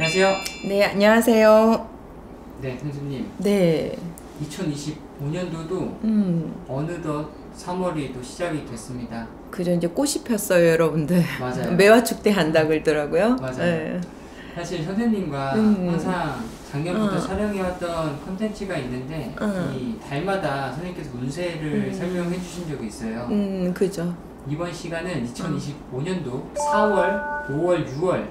안녕하세요. 네, 안녕하세요. 네, 선생님. 네. 2025년도도 어느덧 3월이 또 시작이 됐습니다. 그죠, 이제 꽃이 폈어요, 여러분들. 맞아요. 매화축제 한다 그러더라고요. 맞아요. 네. 사실 선생님과 항상 작년부터 촬영해왔던 컨텐츠가 있는데 이 달마다 선생님께서 운세를 설명해 주신 적이 있어요. 그죠. 이번 시간은 2025년도 4월, 5월, 6월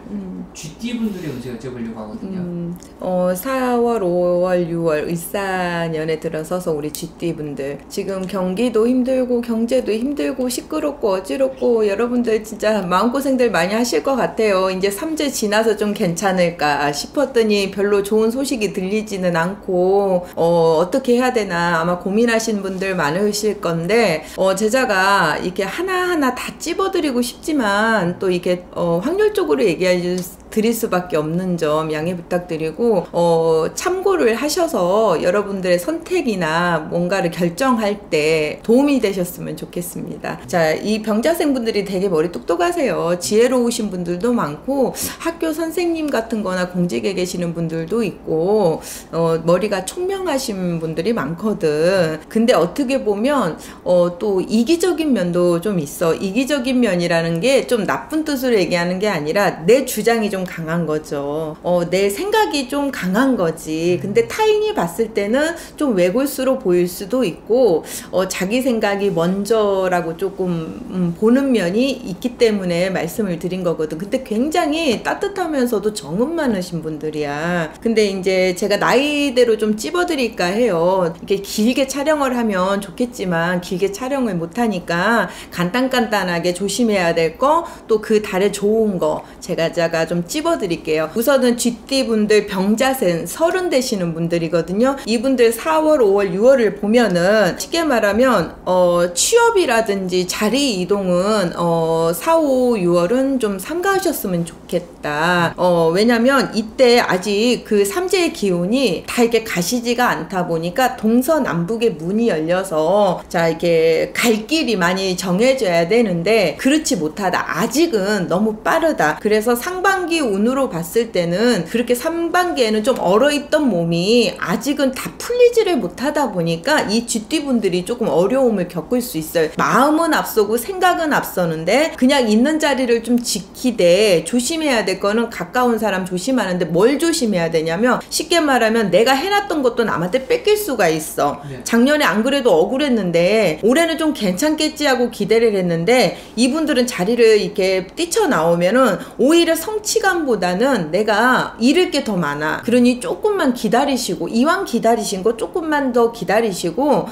쥐띠분들의 운세 여쭤보려고 하거든요. 4월, 5월, 6월 을사년에 들어서서 우리 쥐띠분들 지금 경기도 힘들고 경제도 힘들고 시끄럽고 어지럽고 여러분들 진짜 마음고생들 많이 하실 것 같아요. 이제 3재 지나서 좀 괜찮을까 싶었더니 별로 좋은 소식이 들리지는 않고 어떻게 해야 되나 아마 고민하신 분들 많으실 건데 제자가 이렇게 하나하나 다 찝어드리고 싶지만 또 이렇게 확률적으로 드릴 수밖에 없는 점 양해 부탁드리고 참고를 하셔서 여러분들의 선택이나 뭔가를 결정할 때 도움이 되셨으면 좋겠습니다. 자, 이 병자생 분들이 되게 머리 똑똑하세요. 지혜로우신 분들도 많고 학교 선생님 같은 거나 공직에 계시는 분들도 있고 머리가 총명하신 분들이 많거든. 근데 어떻게 보면 또 이기적인 면도 좀 있어. 이기적인 면이라는 게 좀 나쁜 뜻으로 얘기하는 게 아니라 내 주장이 좀 강한 거죠. 내 생각이 좀 강한 거지. 근데 타인이 봤을 때는 좀 외골수로 보일 수도 있고 자기 생각이 먼저라고 조금 보는 면이 있기 때문에 말씀을 드린 거거든. 근데 굉장히 따뜻하면서도 정은 많으신 분들이야. 근데 이제 제가 나이대로 좀 찝어드릴까 해요. 이렇게 길게 촬영을 하면 좋겠지만 길게 촬영을 못하니까 간단하게 조심해야 될 거, 또 그 달에 좋은 거 제가 좀 찝어드릴게요. 우선은 쥐띠분들 병자생 30 되시는 분들이거든요. 이분들 4월, 5월, 6월을 보면은 쉽게 말하면 취업이라든지 자리 이동은 4, 5, 6월은 좀 삼가하셨으면 좋겠다. 왜냐면 이때 아직 그 삼재의 기운이 다 이렇게 가시지가 않다 보니까 동서남북의 문이 열려서 자 이렇게 갈 길이 많이 정해져야 되는데 그렇지 못하다. 아직은 너무 빠르다. 그래서 상반기 운으로 봤을 때는 그렇게 상반기에는 좀 얼어있던 몸이 아직은 다 풀리지를 못하다 보니까 이 쥐띠분들이 조금 어려움을 겪을 수 있어요. 마음은 앞서고 생각은 앞서는데 그냥 있는 자리를 좀 지키되 조심해야 될 거는 가까운 사람 조심하는데 뭘 조심해야 되냐면 쉽게 말하면 내가 해놨던 것도 남한테 뺏길 수가 있어. 작년에 안 그래도 억울했는데 올해는 좀 괜찮겠지 하고 기대를 했는데 이분들은 자리를 이렇게 뛰쳐나오면은 오히려 성취감보다는 내가 잃을 게 더 많아. 그러니 조금만 기다리시고 이왕 기다리신 거 조금만 더 기다리시고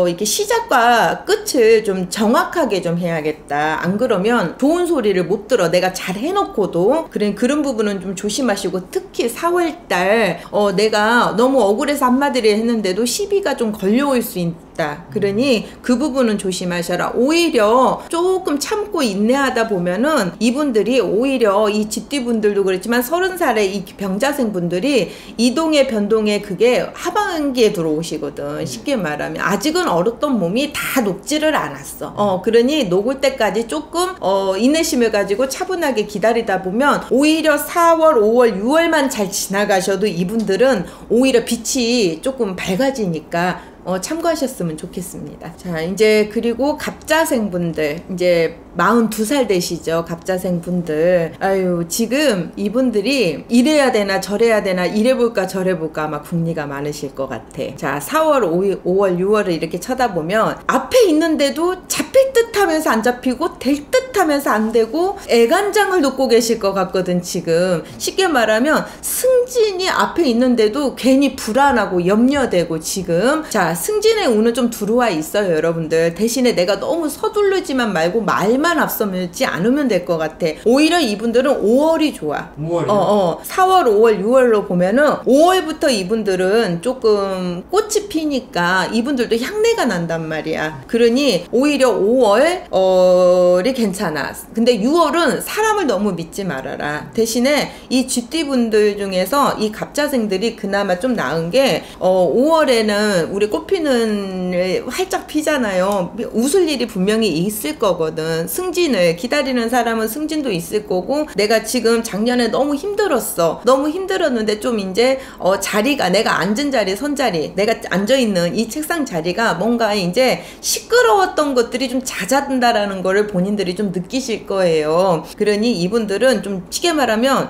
이렇게 시작과 끝을 좀 정확하게 좀 해야겠다. 안 그러면 좋은 소리를 못 들어. 내가 잘 해놓고도 그런 부분은 좀 조심하시고 특히 4월달 내가 너무 억울해서 한마디를 했는데도 시비가 좀 걸려올 수 있다. 그러니 그 부분은 조심하셔라. 오히려 조금 참고 인내하다 보면은 이분들이 오히려 이 쥐띠분들도 그렇지만 30살의 이 병자생 분들이 이동의 변동에 그게 하반기에 들어오시거든. 쉽게 말하면 아직은 얼었던 몸이 다 녹지를 않았어. 그러니 녹을 때까지 조금 인내심을 가지고 차분하게 기다리다 보면 오히려 4월, 5월, 6월만 잘 지나가셔도 이분들은 오히려 빛이 조금 밝아지니까 참고하셨으면 좋겠습니다. 자, 이제 그리고 갑자생 분들 이제 42살 되시죠. 갑자생 분들. 아유, 지금 이분들이 이래야 되나 저래야 되나 이래볼까 저래볼까 아마 궁리가 많으실 것 같아. 자, 4월, 5월, 6월을 이렇게 쳐다보면 앞에 있는데도 잡힐 듯 하면서 안 잡히고 될 듯 하면서 안 되고 애간장을 놓고 계실 것 같거든. 지금 쉽게 말하면 승진이 앞에 있는데도 괜히 불안하고 염려되고 지금 자 승진의 운은 좀 들어와 있어요. 여러분들 대신에 내가 너무 서두르지만 말고 말만 앞서지 않으면 될 것 같아. 오히려 이분들은 5월이 좋아. 5월이요? 4월, 5월, 6월로 보면은 5월부터 이분들은 조금 꽃이 피니까 이분들도 향내가 난단 말이야. 그러니 오히려 5월이 괜찮아. 근데 6월은 사람을 너무 믿지 말아라. 대신에 이 쥐띠분들 중에서 이 갑자생들이 그나마 좀 나은 게 5월에는 우리 꽃피는 활짝 피잖아요. 웃을 일이 분명히 있을 거거든. 승진을 기다리는 사람은 승진도 있을 거고, 내가 지금 작년에 너무 힘들었어. 너무 힘들었는데 좀 이제 자리가, 내가 앉은 자리, 선자리, 내가 앉아있는 이 책상 자리가 뭔가 이제 시끄러웠던 것들이 좀 잦아든다라는 거를 본인들이 좀 느끼실 거예요. 그러니 이분들은 좀 쉽게 말하면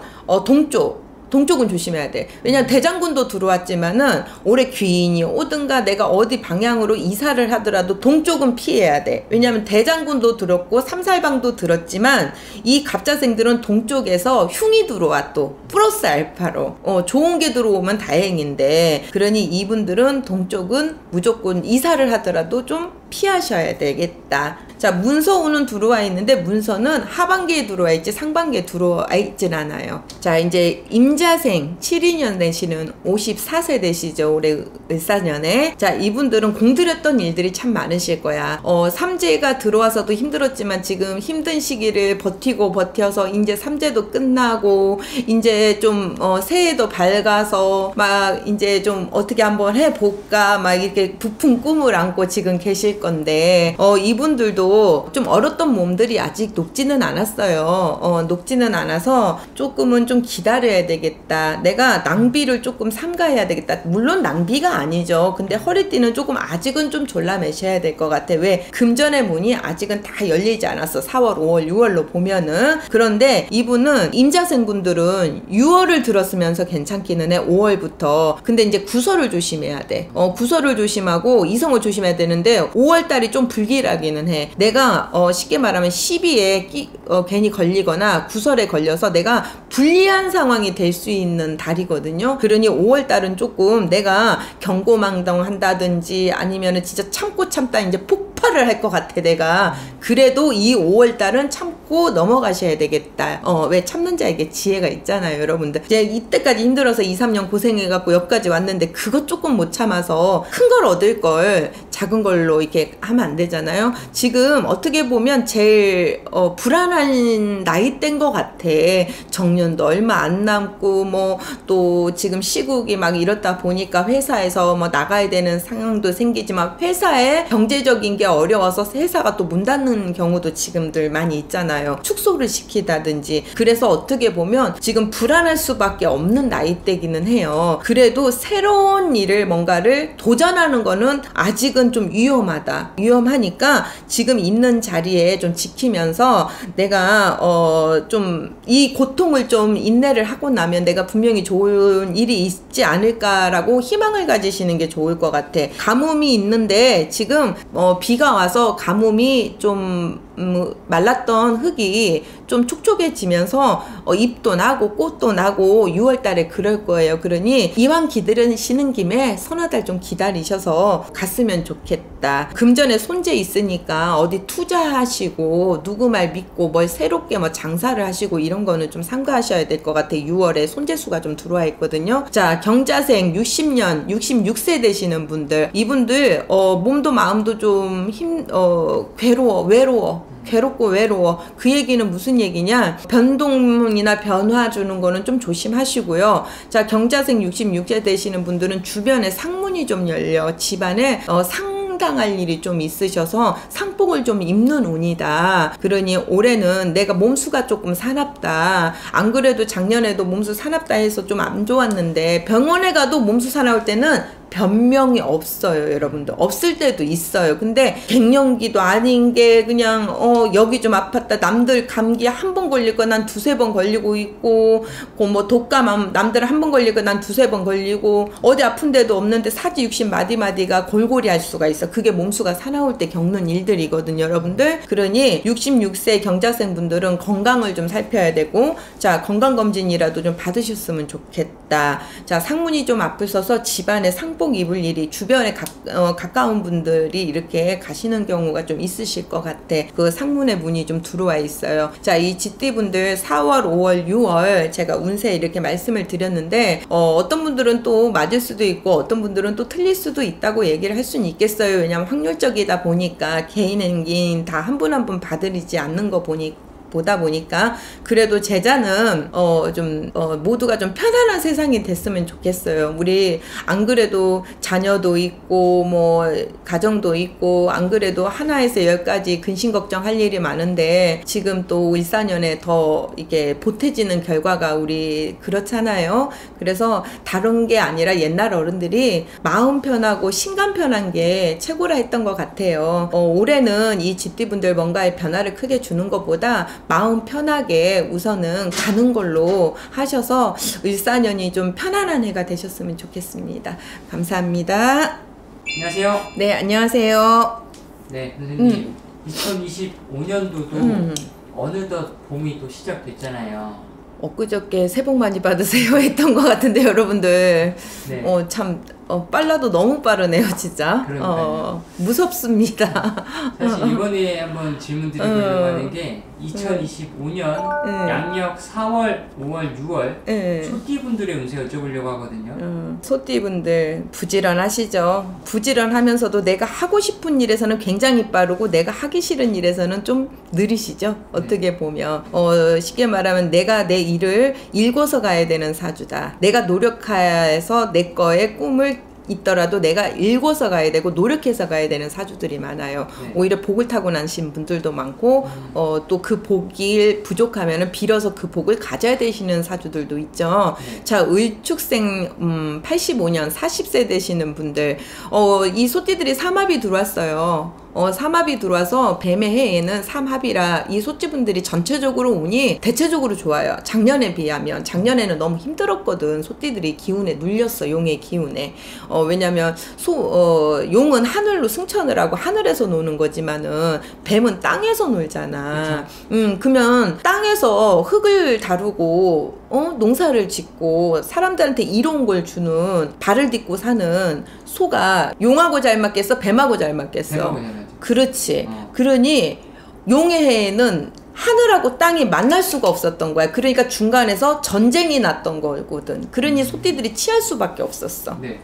동쪽은 조심해야 돼. 왜냐면 대장군도 들어왔지만은 올해 귀인이 오든가 내가 어디 방향으로 이사를 하더라도 동쪽은 피해야 돼. 왜냐면 대장군도 들었고 삼살방도 들었지만 이 갑자생들은 동쪽에서 흉이 들어와, 또 플러스 알파로 좋은 게 들어오면 다행인데, 그러니 이분들은 동쪽은 무조건 이사를 하더라도 좀 피하셔야 되겠다. 자, 문서운은 들어와 있는데 문서는 하반기에 들어와 있지 상반기에 들어와 있진 않아요. 자, 이제 임자생 72년 되시는 54세 되시죠. 올해 을사년에. 자, 이분들은 공들였던 일들이 참 많으실 거야. 삼재가 들어와서도 힘들었지만 지금 힘든 시기를 버텨서 이제 삼재도 끝나고 이제 좀 새해도 밝아서 막 이제 좀 어떻게 한번 해볼까 막 이렇게 부푼 꿈을 안고 지금 계실 건데, 이분들도 좀 얼었던 몸들이 아직 녹지는 않았어요. 녹지는 않아서 조금은 좀 기다려야 되겠다. 내가 낭비를 조금 삼가해야 되겠다. 물론 낭비가 아니죠. 근데 허리띠는 조금 아직은 좀 졸라매셔야 될 것 같아. 왜? 금전의 문이 아직은 다 열리지 않았어. 4월, 5월, 6월로 보면은. 그런데 이분은 임자생분들은 6월을 들었으면서 괜찮기는 해. 5월부터. 근데 이제 구설을 조심해야 돼. 구설을 조심하고 이성을 조심해야 되는데 5월달이 좀 불길하기는 해. 내가 쉽게 말하면 시비에 괜히 걸리거나 구설에 걸려서 내가 불리한 상황이 될 수 있는 달이거든요. 그러니 5월달은 조금 내가 경고망동한다든지 아니면은 진짜 참고 참다 이제 폭발을 할 것 같아. 내가 그래도 이 5월달은 참고 넘어가셔야 되겠다. 왜? 참는 자에게 지혜가 있잖아요, 여러분들. 이제 이때까지 힘들어서 2, 3년 고생해갖고 여기까지 왔는데 그것 조금 못 참아서 큰 걸 얻을 걸 작은 걸로 이렇게 하면 안 되잖아요. 지금 어떻게 보면 제일 불안한 나이대인 것 같아. 정년도 얼마 안 남고 뭐 또 지금 시국이 막 이렇다 보니까 회사에서 뭐 나가야 되는 상황도 생기지만 회사에 경제적인 게 어려워서 회사가 또 문 닫는 경우도 지금들 많이 있잖아요. 축소를 시키다든지. 그래서 어떻게 보면 지금 불안할 수밖에 없는 나이대기는 해요. 그래도 새로운 일을 뭔가를 도전하는 거는 아직은 좀 위험하니까 지금 있는 자리에 좀 지키면서 내가 좀 이 고통을 좀 인내를 하고 나면 내가 분명히 좋은 일이 있지 않을까라고 희망을 가지시는 게 좋을 것 같아. 가뭄이 있는데 지금 비가 와서 가뭄이 좀 말랐던 흙이 좀 촉촉해지면서 잎도 나고 꽃도 나고 6월달에 그럴 거예요. 그러니 이왕 기다리시는 김에 서너 달 좀 기다리셔서 갔으면 좋겠다. 금전에 손재 있으니까 어디 투자하시고 누구 말 믿고 뭘 새롭게 뭐 장사를 하시고 이런 거는 좀 삼가하셔야 될 것 같아. 6월에 손재수가 좀 들어와 있거든요. 자, 경자생 60년 66세 되시는 분들, 이분들 몸도 마음도 좀 괴롭고 외로워. 그 얘기는 무슨 얘기냐? 변동이나 변화 주는 거는 좀 조심하시고요. 자, 경자생 66세 되시는 분들은 주변에 상문이 좀 열려. 집안에 상당할 일이 좀 있으셔서 상복을 좀 입는 운이다. 그러니 올해는 내가 몸수가 조금 사납다. 안 그래도 작년에도 몸수 사납다 해서 좀 안 좋았는데 병원에 가도 몸수 사나울 때는 변명이 없어요, 여러분들. 없을 때도 있어요. 근데 갱년기도 아닌 게 그냥 여기 좀 아팠다. 남들 감기 한 번 걸릴 거 난 두세 번 걸리고 있고, 뭐 독감 남들 한 번 걸릴 거 난 두세 번 걸리고, 어디 아픈 데도 없는데 사지 60 마디마디가 골골이 할 수가 있어. 그게 몸수가 사나울 때 겪는 일들이거든요, 여러분들. 그러니 66세 경자생 분들은 건강을 좀 살펴야 되고, 자, 건강검진이라도 좀 받으셨으면 좋겠다. 자, 상문이 좀 아프셔서 집안에 상복 입을 일이 주변에 가까운 분들이 이렇게 가시는 경우가 좀 있으실 것 같아. 그 상문의 문이 좀 들어와 있어요. 자, 이 쥐띠분들 4월, 5월, 6월 제가 운세 이렇게 말씀을 드렸는데 어떤 분들은 또 맞을 수도 있고 어떤 분들은 또 틀릴 수도 있다고 얘기를 할 수는 있겠어요. 왜냐면 확률적이다 보니까 개인 행긴 다 한 분 한 분 받으리지 않는 거 보다 보니까 그래도 제자는 모두가 좀 편안한 세상이 됐으면 좋겠어요. 우리 안 그래도 자녀도 있고 뭐 가정도 있고 안 그래도 하나에서 10가지 근심 걱정할 일이 많은데 지금 또 일사년에 더 이게 보태지는 결과가 우리 그렇잖아요. 그래서 다른 게 아니라 옛날 어른들이 마음 편하고 신간 편한 게 최고라 했던 것 같아요. 올해는 이 집디분들 뭔가의 변화를 크게 주는 것보다 마음 편하게 우선은 가는 걸로 하셔서 일사년이 좀 편안한 해가 되셨으면 좋겠습니다. 감사합니다. 안녕하세요. 네, 안녕하세요. 네, 선생님. 2025년도도 어느덧 봄이 또 시작됐잖아요. 엊그저께 새해 복 많이 받으세요 했던 것 같은데 여러분들 네. 참 빨라도 너무 빠르네요 진짜. 무섭습니다. 사실 이번에 한번 질문 드리려고 하는 게 2025년 양력 4월, 5월, 6월 소띠분들의 운세 여쭤보려고 하거든요. 소띠분들 부지런하시죠. 부지런하면서도 내가 하고 싶은 일에서는 굉장히 빠르고 내가 하기 싫은 일에서는 좀 느리시죠. 어떻게 보면 쉽게 말하면 내가 내 일을 읽어서 가야 되는 사주다. 내가 노력해서 내 거의 꿈을 있더라도 내가 읽어서 가야 되고 노력해서 가야 되는 사주들이 많아요. 네. 오히려 복을 타고나신 분들도 많고 또 그 복이 부족하면은 빌어서 그 복을 가져야 되시는 사주들도 있죠. 자, 을축생 85년 40세 되시는 분들 이 소띠들이 삼합이 들어왔어요. 삼합이 들어와서 뱀의 해에는 삼합이라 이 소띠분들이 전체적으로 운이 대체적으로 좋아요. 작년에 비하면. 작년에는 너무 힘들었거든. 소띠들이 기운에 눌렸어. 용의 기운에. 왜냐면 용은 하늘로 승천을 하고 하늘에서 노는 거지만은 뱀은 땅에서 놀잖아. 그러면 땅에서 흙을 다루고 농사를 짓고 사람들한테 이로운 걸 주는 발을 딛고 사는 소가 용하고 잘 맞겠어? 뱀하고 잘 맞겠어? 그렇지. 그러니 용의 해에는 하늘하고 땅이 만날 수가 없었던 거야. 그러니까 중간에서 전쟁이 났던 거거든. 그러니 소띠들이 취할 수밖에 없었어. 네.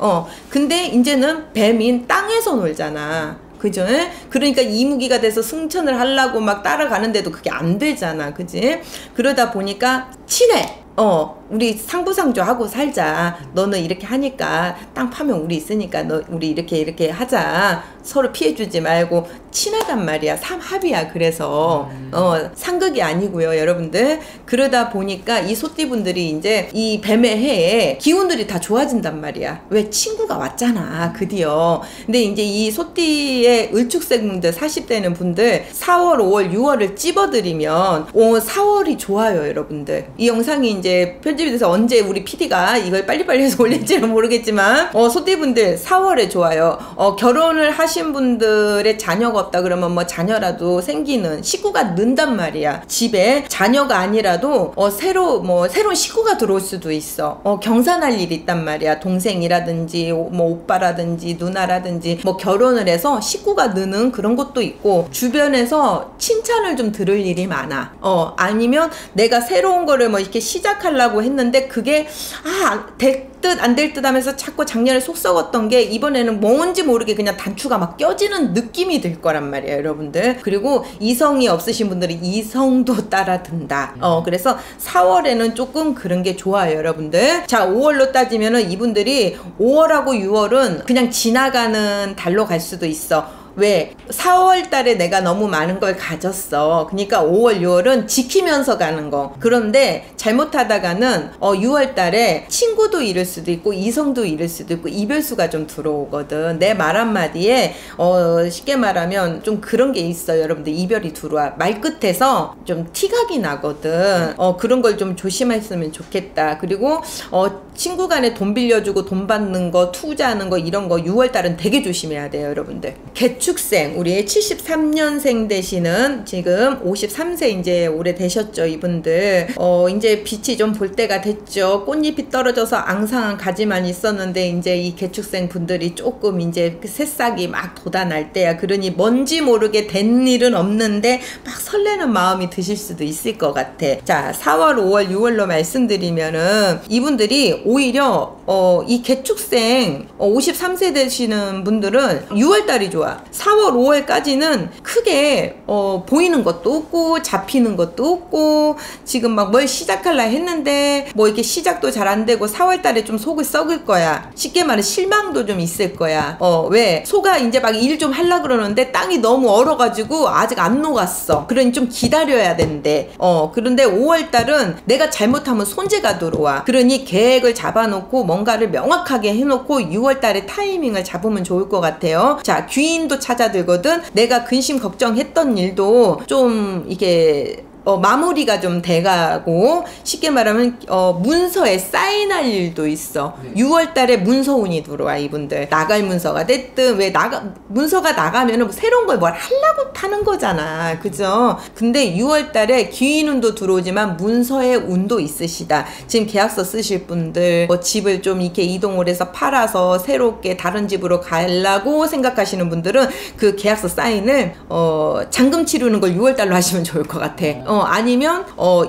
근데 이제는 뱀인 땅에서 놀잖아. 그죠? 그러니까 이무기가 돼서 승천을 하려고 막 따라가는데도 그게 안 되잖아. 그지? 그러다 보니까 친해. 우리 상부상조하고 살자. 너는 이렇게 하니까 땅 파면 우리 있으니까 우리 이렇게 하자. 서로 피해주지 말고 친하단 말이야. 삼합이야. 그래서 상극이 아니고요, 여러분들. 그러다 보니까 이 소띠분들이 이제 이 뱀의 해에 기운들이 다 좋아진단 말이야. 왜? 친구가 왔잖아, 드디어. 근데 이제 이 소띠의 을축생분들 40대는 분들 4월, 5월, 6월을 찝어드리면 4월이 좋아요, 여러분들. 이 영상이 이제 편집이 돼서 언제 우리 PD가 이걸 빨리빨리 해서 올릴지는 모르겠지만 소띠분들 4월에 좋아요. 결혼을 하신 분들의 자녀가 없다 그러면 뭐 자녀라도 생기는 식구가 는단 말이야. 집에 자녀가 아니라도 새로운 식구가 들어올 수도 있어. 경산할 일이 있단 말이야. 동생이라든지 뭐 오빠라든지 누나라든지 뭐 결혼을 해서 식구가 느는 그런 것도 있고 주변에서 칭찬을 좀 들을 일이 많아. 아니면 내가 새로운 거를 뭐 이렇게 시작하려고 했는데 그게 될 듯 안 될 듯 하면서 자꾸 작년에 속 썩었던 게 이번에는 뭔지 모르게 그냥 단추가 막 껴지는 느낌이 들 거란 말이에요, 여러분들. 그리고 이성이 없으신 분들은 이성도 따라 든다. 그래서 4월에는 조금 그런 게 좋아요, 여러분들. 자, 5월로 따지면은 이분들이 5월하고 6월은 그냥 지나가는 달로 갈 수도 있어. 왜? 4월 달에 내가 너무 많은 걸 가졌어. 그러니까 5월, 6월은 지키면서 가는 거. 그런데 잘못하다가는 6월 달에 친구도 잃을 수도 있고 이성도 잃을 수도 있고 이별수가 좀 들어오거든. 내 말 한마디에 쉽게 말하면 좀 그런 게 있어, 여러분들. 이별이 들어와. 말끝에서 좀 티각이 나거든. 그런 걸 좀 조심했으면 좋겠다. 그리고 친구 간에 돈 빌려주고 돈 받는 거, 투자하는 거 이런 거 6월 달은 되게 조심해야 돼요, 여러분들. 개축생, 우리 73년생 되시는 지금 53세 이제 올해 되셨죠, 이분들. 이제 빛이 좀 볼 때가 됐죠. 꽃잎이 떨어져서 앙상한 가지만 있었는데 이제 이 개축생 분들이 조금 이제 새싹이 막 돋아날 때야. 그러니 뭔지 모르게 된 일은 없는데 막 설레는 마음이 드실 수도 있을 것 같아. 자, 4월, 5월, 6월로 말씀드리면은 이분들이 오히려 이 개축생 53세 되시는 분들은 6월 달이 좋아. 4월, 5월까지는 크게 보이는 것도 없고 잡히는 것도 없고 지금 막 뭘 시작할라 했는데 뭐 이렇게 시작도 잘 안 되고 4월 달에 좀 속을 썩을 거야. 쉽게 말해 실망도 좀 있을 거야. 왜? 소가 이제 막 일 좀 하려 그러는데 땅이 너무 얼어가지고 아직 안 녹았어. 그러니 좀 기다려야 된대. 그런데 5월 달은 내가 잘못하면 손재가 들어와. 그러니 계획을 잡아놓고 뭔가를 명확하게 해놓고 6월 달에 타이밍을 잡으면 좋을 것 같아요. 자, 귀인도 찾아들거든. 내가 근심 걱정했던 일도 좀 이게 마무리가 좀 돼가고 쉽게 말하면 문서에 사인할 일도 있어. 6월 달에 문서운이 들어와. 이분들 나갈 문서가 됐든 왜 문서가 나가면은 뭐 새로운 걸 뭘 하려고 파는 거잖아, 그죠? 근데 6월 달에 기인운도 들어오지만 문서의 운도 있으시다. 지금 계약서 쓰실 분들 뭐 집을 좀 이렇게 이동을 해서 팔아서 새롭게 다른 집으로 가려고 생각하시는 분들은 그 계약서 사인을 잔금 치르는 걸 6월 달로 하시면 좋을 것 같아. 아니면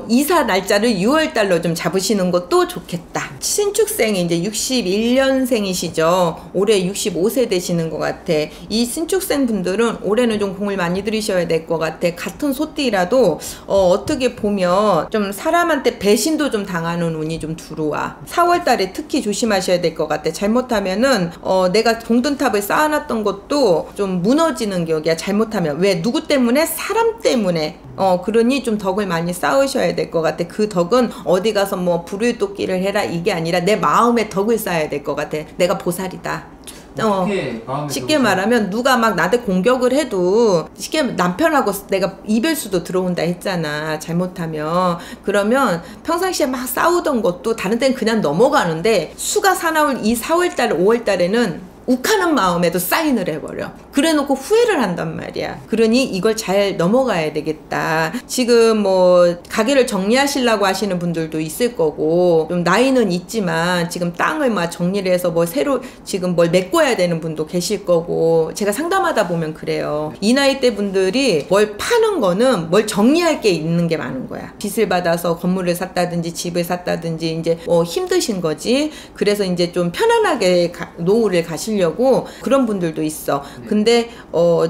이사 날짜를 6월 달로 좀 잡으시는 것도 좋겠다. 신축생이 이제 61년생이시죠. 올해 65세 되시는 것 같아. 이 신축생 분들은 올해는 좀 공을 많이 들이셔야 될 것 같아. 같은 소띠라도 어떻게 보면 좀 사람한테 배신도 좀 당하는 운이 좀 들어와. 4월 달에 특히 조심하셔야 될 것 같아. 잘못하면은 내가 공든탑을 쌓아놨던 것도 좀 무너지는 격이야. 잘못하면. 왜? 누구 때문에? 사람 때문에. 그러니 좀 덕을 많이 쌓으셔야 될 것 같아. 그 덕은 어디 가서 뭐 불을돋기를 해라 이게 아니라 내 마음에 덕을 쌓아야 될 것 같아. 내가 보살이다. 쉽게 말하면 누가 막 나한테 공격을 해도 쉽게 남편하고 내가 이별수도 들어온다 했잖아. 잘못하면. 그러면 평상시에 막 싸우던 것도 다른 때는 그냥 넘어가는데 수가 사나울 이 4월달 5월달에는 욱하는 마음에도 사인을 해버려. 그래놓고 후회를 한단 말이야. 그러니 이걸 잘 넘어가야 되겠다. 지금 뭐 가게를 정리하시려고 하시는 분들도 있을 거고 좀 나이는 있지만 지금 땅을 막 정리를 해서 뭐 새로 지금 뭘 메꿔야 되는 분도 계실 거고 제가 상담하다 보면 그래요. 이 나이대 분들이 뭘 파는 거는 뭘 정리할 게 있는 게 많은 거야. 빚을 받아서 건물을 샀다든지 집을 샀다든지 이제 힘드신 거지. 그래서 이제 좀 편안하게 노후를 가시려고 그런 분들도 있어. 근데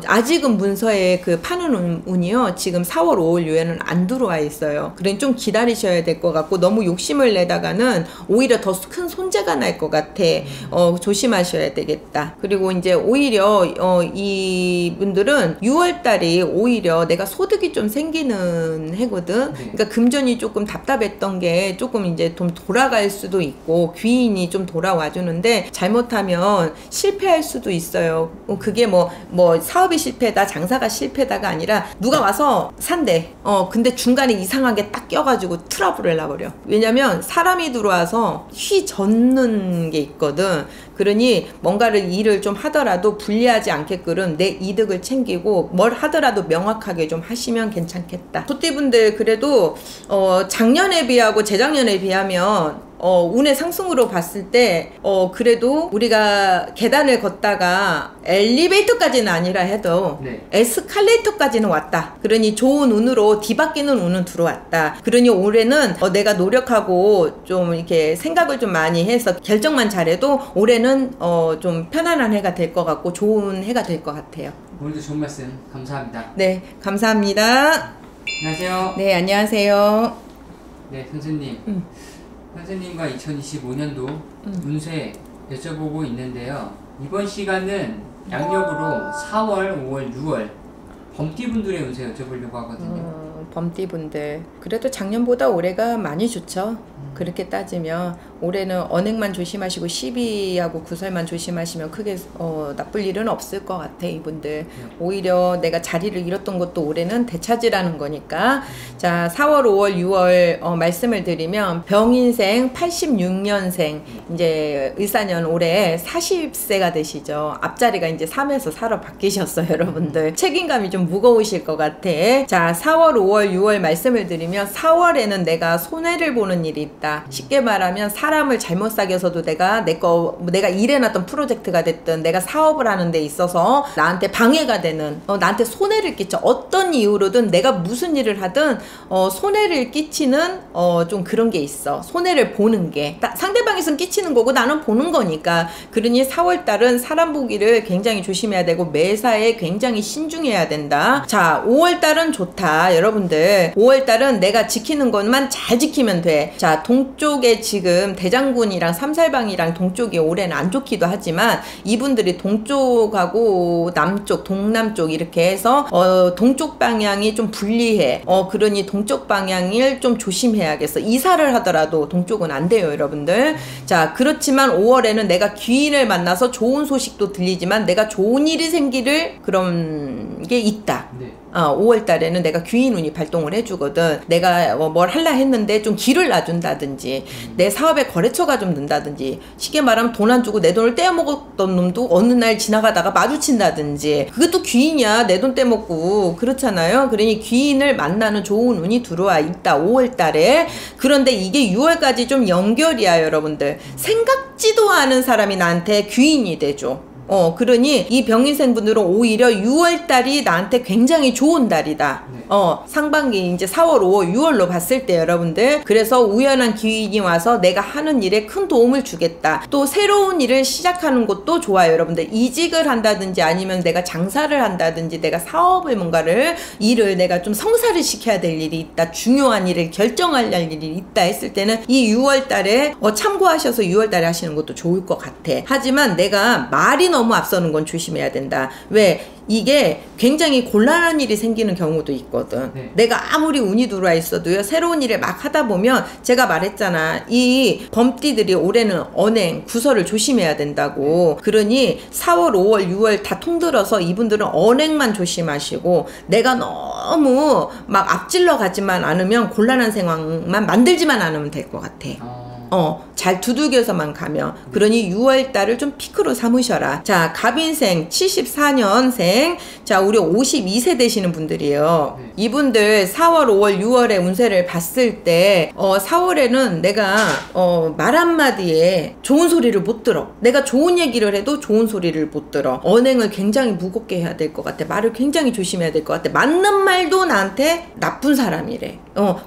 아직은 문서에 그 파는 운이요. 지금 4월 5월 이후에는 안 들어와 있어요. 그러니 좀 기다리셔야 될 것 같고 너무 욕심을 내다가는 오히려 더 큰 손재가 날 것 같아. 조심하셔야 되겠다. 그리고 이제 오히려 이 분들은 6월 달이 오히려 내가 소득이 좀 생기는 해거든. 그러니까 금전이 조금 답답했던 게 조금 이제 좀 돌아갈 수도 있고 귀인이 좀 돌아와 주는데 잘못하면 실패할 수도 있어요. 그게 뭐 사업이 실패다 장사가 실패다가 아니라 누가 와서 산대. 근데 중간에 이상하게 딱 껴가지고 트러블을 나버려. 왜냐면 사람이 들어와서 휘젓는 게 있거든. 그러니 뭔가를 일을 좀 하더라도 불리하지 않게끔 내 이득을 챙기고 뭘 하더라도 명확하게 좀 하시면 괜찮겠다. 소띠분들 그래도 작년에 비하고 재작년에 비하면 운의 상승으로 봤을 때 그래도 우리가 계단을 걷다가 엘리베이터까지는 아니라 해도 에스컬레이터까지는 왔다. 그러니 좋은 운으로 뒤바뀌는 운은 들어왔다. 그러니 올해는 내가 노력하고 좀 이렇게 생각을 좀 많이 해서 결정만 잘해도 올해는 좀 편안한 해가 될 것 같고 좋은 해가 될 것 같아요. 오늘도 좋은 말씀 감사합니다. 네, 감사합니다. 안녕하세요. 네, 안녕하세요. 네, 선생님. 선생님과 2025년도 운세 여쭤보고 있는데요. 이번 시간은 양력으로 4월, 5월, 6월 범띠분들의 운세 여쭤보려고 하거든요. 범띠분들 그래도 작년보다 올해가 많이 좋죠. 그렇게 따지면 올해는 언행만 조심하시고 시비하고 구설만 조심하시면 크게 나쁠 일은 없을 것 같아. 이분들 오히려 내가 자리를 잃었던 것도 올해는 되찾으라는 거니까. 자, 4월 5월 6월 말씀을 드리면 병인생 86년생 이제 을사년 올해 40세가 되시죠. 앞자리가 이제 3에서 4로 바뀌셨어요. 여러분들 책임감이 좀 무거우실 것 같아. 자, 4월 5월 6월 말씀을 드리면 4월에는 내가 손해를 보는 일이 있다. 쉽게 말하면 사람을 잘못 사귀어서도 내가 일해놨던 프로젝트가 됐든 내가 사업을 하는 데 있어서 나한테 방해가 되는 나한테 손해를 끼쳐 어떤 이유로든 내가 무슨 일을 하든 손해를 끼치는 좀 그런 게 있어. 손해를 보는 게 상대방에선 끼치는 거고 나는 보는 거니까. 그러니 4월달은 사람 보기를 굉장히 조심해야 되고 매사에 굉장히 신중해야 된다. 자, 5월달은 좋다. 여러분들 5월달은 내가 지키는 것만 잘 지키면 돼. 자, 동쪽에 지금 대장군이랑 삼살방이랑 동쪽이 올해는 안 좋기도 하지만 이분들이 동쪽하고 남쪽 동남쪽 이렇게 해서 동쪽 방향이 좀 불리해. 그러니 동쪽 방향을 좀 조심해야겠어. 이사를 하더라도 동쪽은 안 돼요, 여러분들. 자, 그렇지만 5월에는 내가 귀인을 만나서 좋은 소식도 들리지만 내가 좋은 일이 생기를 그런 게 있다. 네. 5월 달에는 내가 귀인운이 발동을 해주거든. 내가 뭘 할라 했는데 좀 길을 놔준다든지 내 사업의 거래처가 좀 는다든지 쉽게 말하면 돈 안 주고 내 돈을 떼어먹었던 놈도 어느 날 지나가다가 마주친다든지 그것도 귀인이야. 내 돈 떼먹고 그렇잖아요. 그러니 귀인을 만나는 좋은 운이 들어와 있다 5월 달에. 그런데 이게 6월까지 좀 연결이야 여러분들. 생각지도 않은 사람이 나한테 귀인이 되죠. 그러니 이 병인생분들은 오히려 6월달이 나한테 굉장히 좋은 달이다. 네. 상반기 이제 4월, 5월, 6월로 봤을 때 여러분들 그래서 우연한 기인이 와서 내가 하는 일에 큰 도움을 주겠다. 또 새로운 일을 시작하는 것도 좋아요. 여러분들 이직을 한다든지 아니면 내가 장사를 한다든지 내가 사업을 일을 내가 좀 성사를 시켜야 될 일이 있다. 중요한 일을 결정할 일이 있다 했을 때는 이 6월달에 참고하셔서 6월달에 하시는 것도 좋을 것 같아. 하지만 내가 말이 너무 앞서는 건 조심해야 된다. 왜? 이게 굉장히 곤란한 일이 생기는 경우도 있거든. 네. 내가 아무리 운이 들어와 있어도요 새로운 일을 막 하다 보면 제가 말했잖아. 이 범띠들이 올해는 언행, 구설을 조심해야 된다고. 그러니 4월, 5월, 6월 다 통들어서 이분들은 언행만 조심하시고 내가 너무 막 앞질러 가지만 않으면 곤란한 상황만 만들지만 않으면 될 것 같아. 잘 두들겨서만 가면. 그러니 6월달을 좀 피크로 삼으셔라. 자, 갑인생 74년생 자 우리 52세 되시는 분들이에요. 이분들 4월 5월 6월의 운세를 봤을 때 4월에는 내가 말 한마디에 좋은 소리를 못 들어. 내가 좋은 얘기를 해도 좋은 소리를 못 들어. 언행을 굉장히 무겁게 해야 될 것 같아. 말을 굉장히 조심해야 될 것 같아. 맞는 말도 나한테 나쁜 사람이래.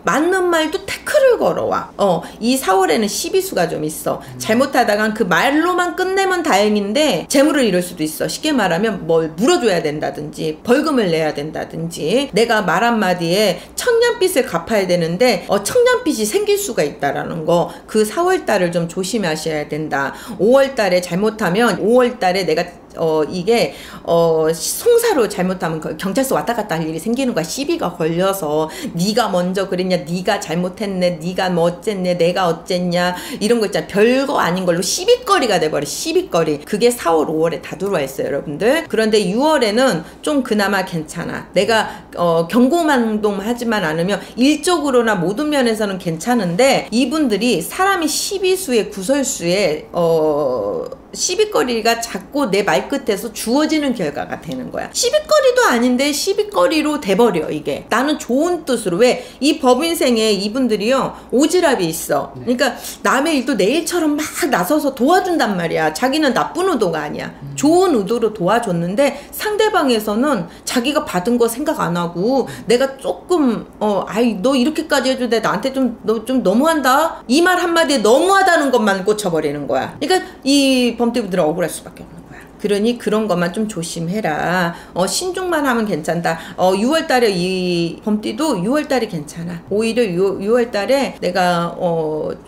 맞는 말도 태클을 걸어와. 이 4월에는 시비수가 좀 있어. 잘못하다간 그 말로만 끝내면 다행인데 재물을 잃을 수도 있어. 쉽게 말하면 뭘 물어줘야 된다든지 벌금을 내야 된다든지 내가 말 한마디에 청량빚을 갚아야 되는데 청량빚이 생길 수가 있다라는 거. 그 4월달을 좀 조심하셔야 된다. 5월달에 잘못하면 5월달에 내가 이게 송사로 잘못하면 경찰서 왔다 갔다 할 일이 생기는 거야. 시비가 걸려서 네가 먼저 그랬냐, 네가 잘못했네, 네가 뭐 어쨌네, 내가 어쨌냐 이런 거 있잖아. 별거 아닌 걸로 시비거리가 돼버려. 시비거리. 그게 4월 5월에 다 들어와 있어요 여러분들. 그런데 6월에는 좀 그나마 괜찮아. 내가 경고망동하지만 않으면 일적으로나 모든 면에서는 괜찮은데 이분들이 사람이 시비수에 구설수에 시비거리가 자꾸 내 말끝에서 주어지는 결과가 되는 거야. 시비거리도 아닌데 시비거리로 돼버려 이게. 나는 좋은 뜻으로. 왜? 이 법인생에 이분들이요 오지랖이 있어. 그러니까 남의 일도 내 일처럼 막 나서서 도와준단 말이야. 자기는 나쁜 의도가 아니야. 좋은 의도로 도와줬는데 상대방에서는 자기가 받은 거 생각 안 하고 내가 조금 너 이렇게까지 해주는데 나한테 너 좀 너무한다? 이 말 한마디에 너무하다는 것만 꽂혀버리는 거야. 그러니까 이 범띠분들은 억울할 수밖에 없는 거야. 그러니 그런 것만 좀 조심해라. 신중만 하면 괜찮다. 6월달에 이 범띠도 6월달이 괜찮아. 오히려 6월달에 내가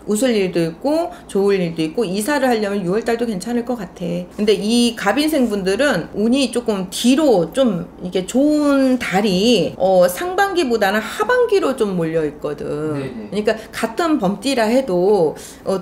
웃을 일도 있고 좋을 일도 있고 이사를 하려면 6월달도 괜찮을 것 같아. 근데 이 갑인생 분들은 운이 조금 뒤로 좀 이게 좋은 달이 상반기보다는 하반기로 좀 몰려 있거든. 네네. 그러니까 같은 범띠라 해도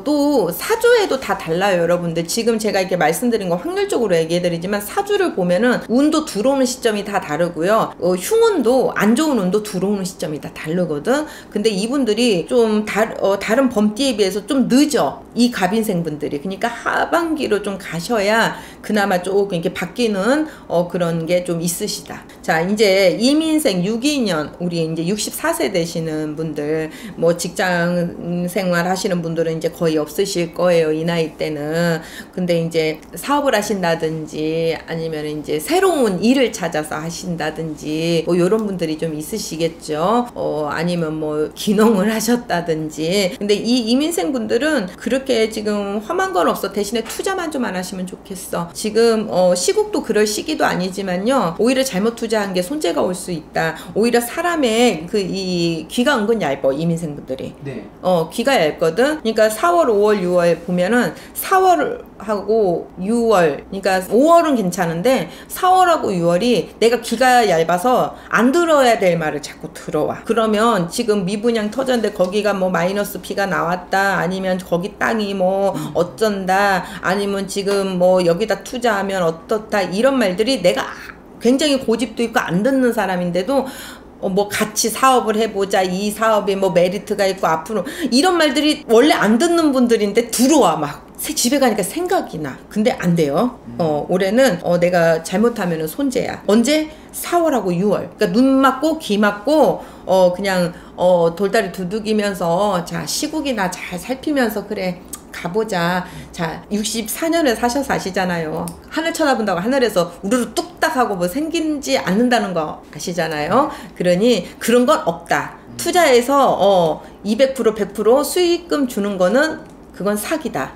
또 사주에도 다 달라요 여러분들. 지금 제가 이렇게 말씀드린 거 확률적으로 얘기해드리지만 사주를 보면은 운도 들어오는 시점이 다 다르고요. 흉운도 안 좋은 운도 들어오는 시점이 다 다르거든. 근데 이분들이 좀 다른 범띠에 비해서 좀 늦어. 이 갑인생분들이. 그러니까 하반기로 좀 가셔야 그나마 조금 이렇게 바뀌는 그런 게 좀 있으시다. 자, 이제 이민생 62년 우리 이제 64세 되시는 분들, 뭐 직장 생활 하시는 분들은 이제 거의 없으실 거예요. 이 나이 때는. 근데 이제 사업을 하신다든지 아니면 이제 새로운 일을 찾아서 하신다든지 뭐 이런 분들이 좀 있으시겠죠. 아니면 뭐 귀농을 하셨다든지. 근데 이 이민생 분들은 그렇게 지금 험한 건 없어. 대신에 투자만 좀 안 하시면 좋겠어. 지금 시국도 그럴 시기도 아니지만요. 오히려 잘못 투자한 게 손재가 올 수 있다. 오히려 사람의 이 귀가 은근 얇어. 이민생 분들이. 네. 귀가 얇거든. 그러니까 4월, 5월, 6월 보면은 4월하고 6월, 그러니까 5월은 괜찮은데 4월하고 6월이 내가 귀가 얇아서 안 들어야 될 말을 자꾸 들어와. 그러면 지금 미분양 터졌는데 거기가 뭐 마이너스 B가 나왔다, 아니면 거기 땅이 뭐 어쩐다, 아니면 지금 뭐 여기다 투자하면 어떻다, 이런 말들이 내가 굉장히 고집도 있고 안 듣는 사람인데도 뭐 같이 사업을 해보자, 이 사업에 뭐 메리트가 있고 앞으로, 이런 말들이 원래 안 듣는 분들인데 들어와. 막 집에 가니까 생각이 나. 근데 안 돼요. 올해는 내가 잘못하면은 손재야. 언제? 4월하고 6월. 그러니까 눈 맞고 귀 맞고 그냥 돌다리 두들기면서, 자, 시국이나 잘 살피면서 그래 가보자. 자, 64년에 사셔서 아시잖아요. 하늘 쳐다본다고 하늘에서 우르르 뚝딱 하고 뭐 생기지 않는다는 거 아시잖아요. 그러니 그런 건 없다. 투자해서 200% 100% 수익금 주는 거는 그건 사기다.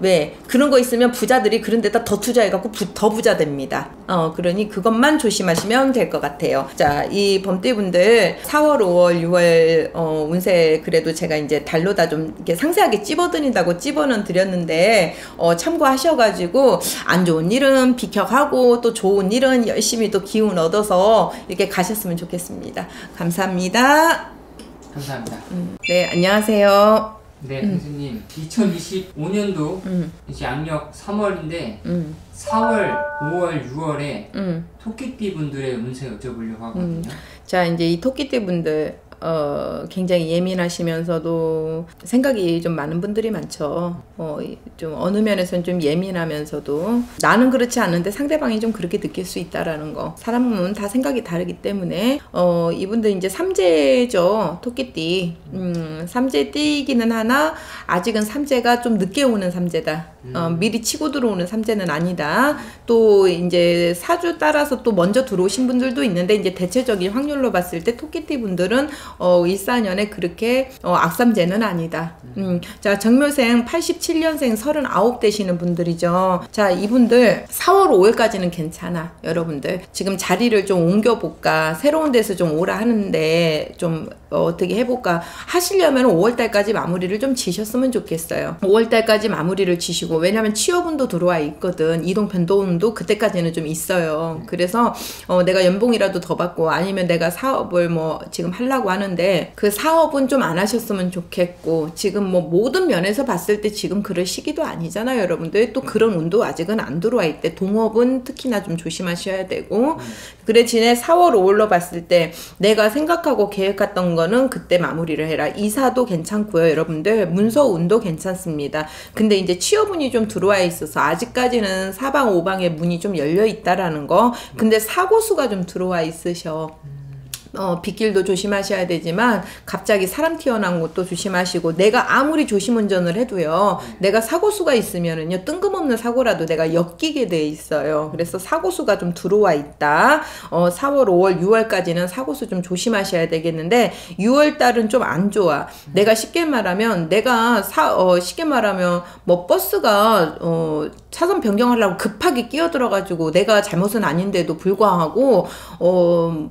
왜? 그런 거 있으면 부자들이 그런 데다 더 투자해갖고 더 부자 됩니다. 그러니 그것만 조심하시면 될 것 같아요. 자, 이 범띠분들 4월, 5월, 6월 운세 그래도 제가 이제 달로다 좀 이렇게 상세하게 찝어드린다고 찝어는 드렸는데 참고하셔가지고 안 좋은 일은 비켜가고 또 좋은 일은 열심히 또 기운 얻어서 이렇게 가셨으면 좋겠습니다. 감사합니다. 감사합니다. 네, 안녕하세요. 네, 교수님. 2025년도 이제 양력 3월인데 4월, 5월, 6월에 토끼띠 분들의 운세 여쭤보려고 하거든요. 자, 이제 이 토끼띠 분들 굉장히 예민하시면서도 생각이 좀 많은 분들이 많죠. 좀 어느 면에서는 좀 예민하면서도 나는 그렇지 않은데 상대방이 좀 그렇게 느낄 수 있다라는 거. 사람은 다 생각이 다르기 때문에 이분들 이제 삼재죠. 토끼띠. 삼재띠이기는 하나 아직은 삼재가 좀 늦게 오는 삼재다. 미리 치고 들어오는 삼재는 아니다. 또 이제 사주 따라서 또 먼저 들어오신 분들도 있는데 이제 대체적인 확률로 봤을 때 토끼띠 분들은 14년에 그렇게 악삼재는 아니다. 자, 정묘생 87년생 39 되시는 분들이죠. 자, 이분들 4월 5월까지는 괜찮아. 여러분들 지금 자리를 좀 옮겨볼까, 새로운 데서 좀 오라 하는데 좀 어떻게 해볼까 하시려면 5월달까지 마무리를 좀 지셨으면 좋겠어요. 5월달까지 마무리를 지시고, 왜냐면 취업운도 들어와 있거든. 이동 변동운도 그때까지는 좀 있어요. 그래서 내가 연봉이라도 더 받고, 아니면 내가 사업을 뭐 지금 하려고 하는데 그 사업은 좀 안 하셨으면 좋겠고, 지금 뭐 모든 면에서 봤을 때 지금 그럴 시기도 아니잖아요. 여러분들 또 그런 운도 아직은 안 들어와 있대. 동업은 특히나 좀 조심하셔야 되고, 그래 진에 4월 5월로 봤을 때 내가 생각하고 계획했던 거는 그때 마무리를 해라. 이사도 괜찮고요. 여러분들 문서운도 괜찮습니다. 근데 이제 취업운이 좀 들어와 있어서 아직까지는 사방 오방의 문이 좀 열려 있다라는 거. 근데 사고수가 좀 들어와 있으셔. 빗길도 조심하셔야 되지만 갑자기 사람 튀어나온 것도 조심하시고, 내가 아무리 조심 운전을 해도요, 내가 사고수가 있으면은요, 뜬금없는 사고라도 내가 엮이게 돼 있어요. 그래서 사고수가 좀 들어와 있다. 4월, 5월, 6월까지는 사고수 좀 조심하셔야 되겠는데 6월 달은 좀 안 좋아. 내가 쉽게 말하면 쉽게 말하면 뭐 버스가 차선 변경하려고 급하게 끼어들어가지고 내가 잘못은 아닌데도 불구하고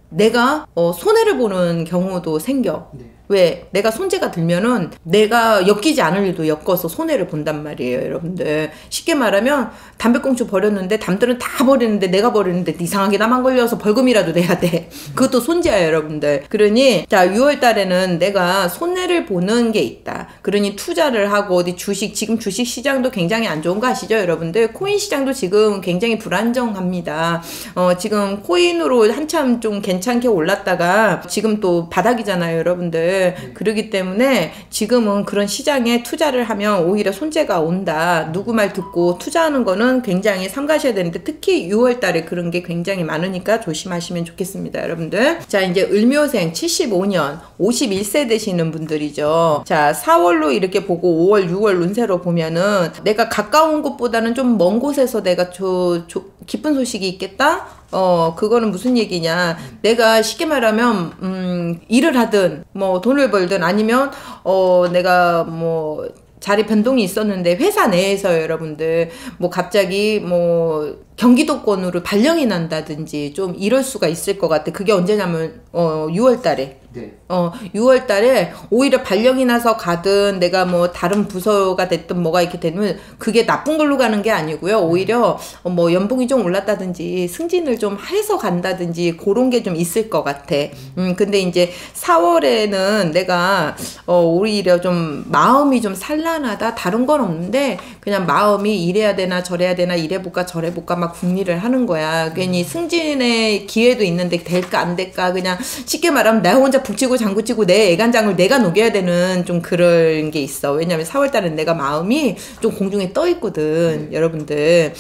내가 손해를 보는 경우도 생겨. 네. 왜? 내가 손재가 들면은 내가 엮이지 않을 일도 엮어서 손해를 본단 말이에요, 여러분들. 쉽게 말하면 담배꽁초 버렸는데 남들은 다 버리는데 내가 버리는데 이상하게 나만 걸려서 벌금이라도 내야 돼. 그것도 손재야, 여러분들. 그러니 자, 6월 달에는 내가 손해를 보는 게 있다. 그러니 투자를 하고 어디 주식, 지금 주식 시장도 굉장히 안 좋은 거 아시죠, 여러분들? 코인 시장도 지금 굉장히 불안정합니다. 지금 코인으로 한참 좀 괜찮게 올랐다가 지금 또 바닥이잖아요, 여러분들. 그러기 때문에 지금은 그런 시장에 투자를 하면 오히려 손재가 온다. 누구 말 듣고 투자하는 거는 굉장히 삼가셔야 되는데 특히 6월 달에 그런 게 굉장히 많으니까 조심하시면 좋겠습니다, 여러분들. 자, 이제 을묘생 75년 51세 되시는 분들이죠. 자, 4월로 이렇게 보고 5월, 6월 운세로 보면은 내가 가까운 곳보다는 좀 먼 곳에서 내가 기쁜 소식이 있겠다? 그거는 무슨 얘기냐. 내가 쉽게 말하면, 일을 하든, 뭐, 돈을 벌든 아니면, 내가 뭐, 자리 변동이 있었는데 회사 내에서 여러분들 뭐 갑자기 뭐 경기도권으로 발령이 난다든지 좀 이럴 수가 있을 것 같아. 그게 언제냐면 6월 달에. 네. 6월 달에 오히려 발령이 나서 가든 내가 뭐 다른 부서가 됐든 뭐가 이렇게 되면 그게 나쁜 걸로 가는 게 아니고요. 오히려 뭐 연봉이 좀 올랐다든지 승진을 좀 해서 간다든지 그런 게 좀 있을 것 같아. 근데 이제 4월에는 내가 오히려 좀 마음이 좀 산란하다. 다른 건 없는데 그냥 마음이 이래야 되나 저래야 되나 이래볼까 저래볼까 막 궁리를 하는 거야. 괜히 승진의 기회도 있는데 될까 안 될까 그냥 쉽게 말하면 나 혼자 북치고 장구치고 내 애간장을 내가 녹여야 되는 좀 그런 게 있어. 왜냐면 4월달은 내가 마음이 좀 공중에 떠 있거든. 여러분들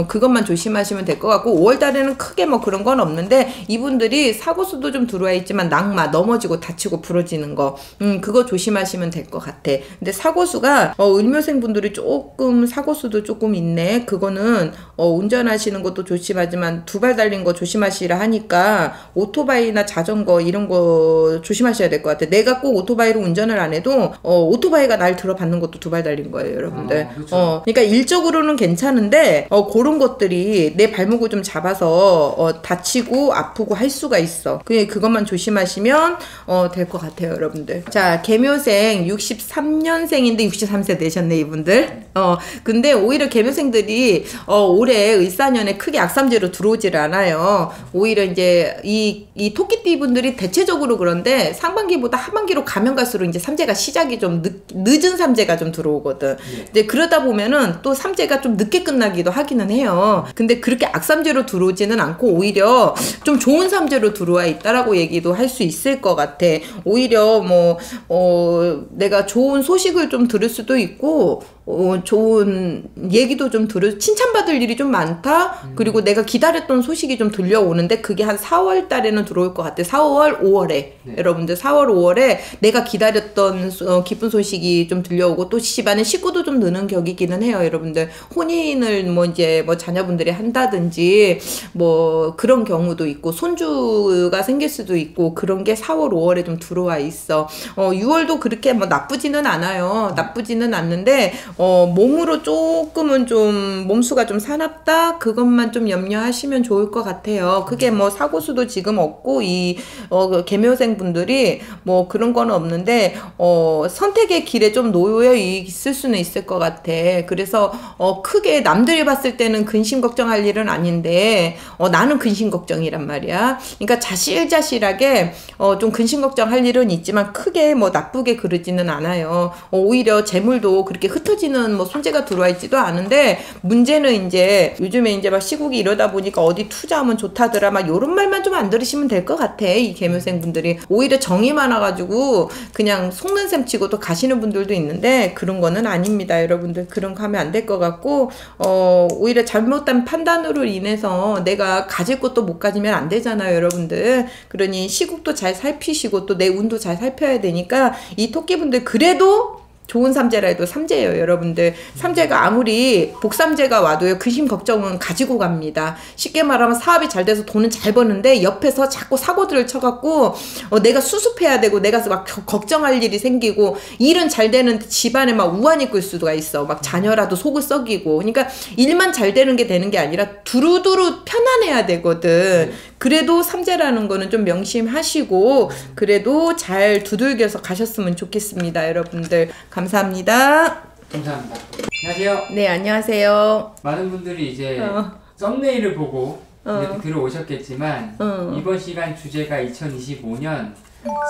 그것만 조심하시면 될 것 같고 5월달에는 크게 뭐 그런 건 없는데 이분들이 사고수도 좀 들어와 있지만 낙마 넘어지고 다치고 부러지는 거 그거 조심하시면 될 것 같아. 근데 사고수가 을묘생 분들이 조금 사고수도 조금 있네. 그거는 운전하시는 것도 조심하지만 두 발 달린 거 조심하시라 하니까 오토바이나 자전거 이런 거 조심하셔야 될 것 같아. 내가 꼭 오토바이로 운전을 안 해도 오토바이가 날 들어받는 것도 두 발 달린 거예요, 여러분들. 그렇죠. 그러니까 일적으로는 괜찮은데 그런 것들이 내 발목을 좀 잡아서 다치고 아프고 할 수가 있어. 그것만 조심하시면 될 것 같아요, 여러분들. 자, 계묘생 63년생인데 63세 되셨네, 이분들. 근데 오히려 계묘생들이 올해 을사년에 크게 악삼재로 들어오질 않아요. 오히려 이제 이 토끼띠 분들이 대체적으로 그런데 상반기보다 하반기로 가면 갈수록 이제 삼재가 시작이 좀 늦은 삼재가 좀 들어오거든. 근데 그러다 보면은 또 삼재가 좀 늦게 끝나기도 하기는 해요. 근데 그렇게 악삼재로 들어오지는 않고 오히려 좀 좋은 삼재로 들어와 있다라고 얘기도 할 수 있을 것 같아. 오히려 뭐 내가 좋은 소식을 좀 들을 수도 있고 좋은 얘기도 좀 칭찬받을 일이 좀 많다. 그리고 내가 기다렸던 소식이 좀 들려오는데 그게 한 4월 달에는 들어올 것 같아. 4월, 5월에. 네. 여러분들 4월, 5월에 내가 기다렸던 기쁜 소식이 좀 들려오고 또 집안에 식구도 좀 느는 격이기는 해요. 여러분들 혼인을 뭐 이제 뭐 자녀분들이 한다든지 뭐 그런 경우도 있고 손주가 생길 수도 있고 그런 게 4월, 5월에 좀 들어와 있어. 6월도 그렇게 뭐 나쁘지는 않아요. 나쁘지는 않는데 몸으로 조금은 좀 몸수가 좀 사납다 그것만 좀 염려하시면 좋을 것 같아요. 그게 뭐 사고수도 지금 없고 이 계묘생 분들이 뭐 그런 건 없는데 선택의 길에 좀 놓여 있을 수는 있을 것 같아. 그래서 크게 남들이 봤을 때는 근심 걱정할 일은 아닌데 나는 근심 걱정이란 말이야. 그러니까 자실자실하게 좀 근심 걱정할 일은 있지만 크게 뭐 나쁘게 그러지는 않아요. 오히려 재물도 그렇게 흩어지는 뭐 손재가 들어와 있지도 않은데 문제는 이제 요즘에 이제 막 시국이 이러다 보니까 어디 투자하면 좋다더라 막 요런 말만 좀 안 들으시면 될 것 같아. 이 계묘생 분들이 오히려 정이 많아가지고 그냥 속는 셈 치고 또 가시는 분들도 있는데 그런 거는 아닙니다, 여러분들. 그런 거 하면 안 될 것 같고 오히려 잘못된 판단으로 인해서 내가 가질 것도 못 가지면 안 되잖아요, 여러분들. 그러니 시국도 잘 살피시고 또 내 운도 잘 살펴야 되니까 이 토끼분들 그래도 좋은 삼재라 해도 삼재예요, 여러분들. 삼재가 아무리 복삼재가 와도요, 근심 걱정은 가지고 갑니다. 쉽게 말하면 사업이 잘 돼서 돈은 잘 버는데 옆에서 자꾸 사고들을 쳐갖고 내가 수습해야 되고 내가 막 걱정할 일이 생기고 일은 잘 되는데 집안에 막 우환이 끌 수가 있어. 막 자녀라도 속을 썩이고. 그러니까 일만 잘 되는 게 아니라 두루두루 편안해야 되거든. 그래도 삼재라는 거는 좀 명심하시고 그래도 잘 두들겨서 가셨으면 좋겠습니다. 여러분들 감사합니다. 감사합니다. 안녕하세요. 네, 안녕하세요. 많은 분들이 이제 썸네일을 보고 이렇게 들어오셨겠지만 이번 시간 주제가 2025년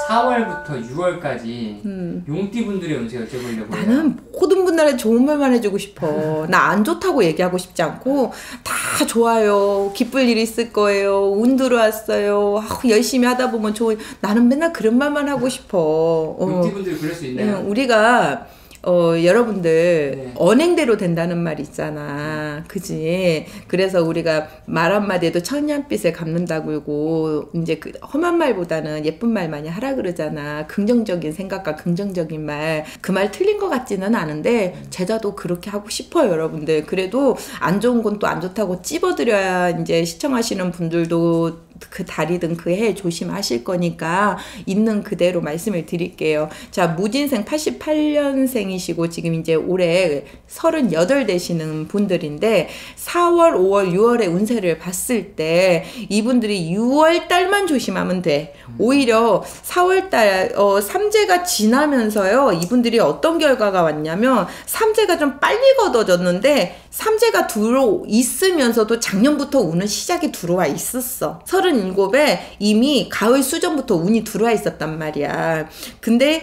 4월부터 6월까지 용띠분들의 운세 여쭤보려고 해요. 나는 모든 분들한테 좋은 말만 해주고 싶어. 나 안 좋다고 얘기하고 싶지 않고 다 좋아요. 기쁠 일이 있을 거예요. 운 들어왔어요. 열심히 하다 보면 좋은. 나는 맨날 그런 말만 하고 싶어. 용띠분들이 그럴 수 있나요? 우리가 여러분들 네. 언행대로 된다는 말 있잖아. 그지? 그래서 우리가 말 한마디에도 천년빛을 갚는다고 그러고 이제 그 험한 말보다는 예쁜 말 많이 하라 그러잖아. 긍정적인 생각과 긍정적인 말. 그 말 틀린 것 같지는 않은데 제자도 그렇게 하고 싶어요, 여러분들. 그래도 안 좋은 건 또 안 좋다고 찝어드려야 이제 시청하시는 분들도 그 달이든 그 해 조심하실 거니까 있는 그대로 말씀을 드릴게요. 자, 무진생 88년생이시고 지금 이제 올해 38 되시는 분들인데 4월, 5월, 6월의 운세를 봤을 때 이분들이 6월 달만 조심하면 돼. 오히려 4월 달 삼재가 지나면서요. 이분들이 어떤 결과가 왔냐면 삼재가 좀 빨리 걷어졌는데 삼재가 들어 있으면서도 작년부터 운은 시작이 들어와 있었어. 37에 이미 가을 수전부터 운이 들어와 있었단 말이야. 근데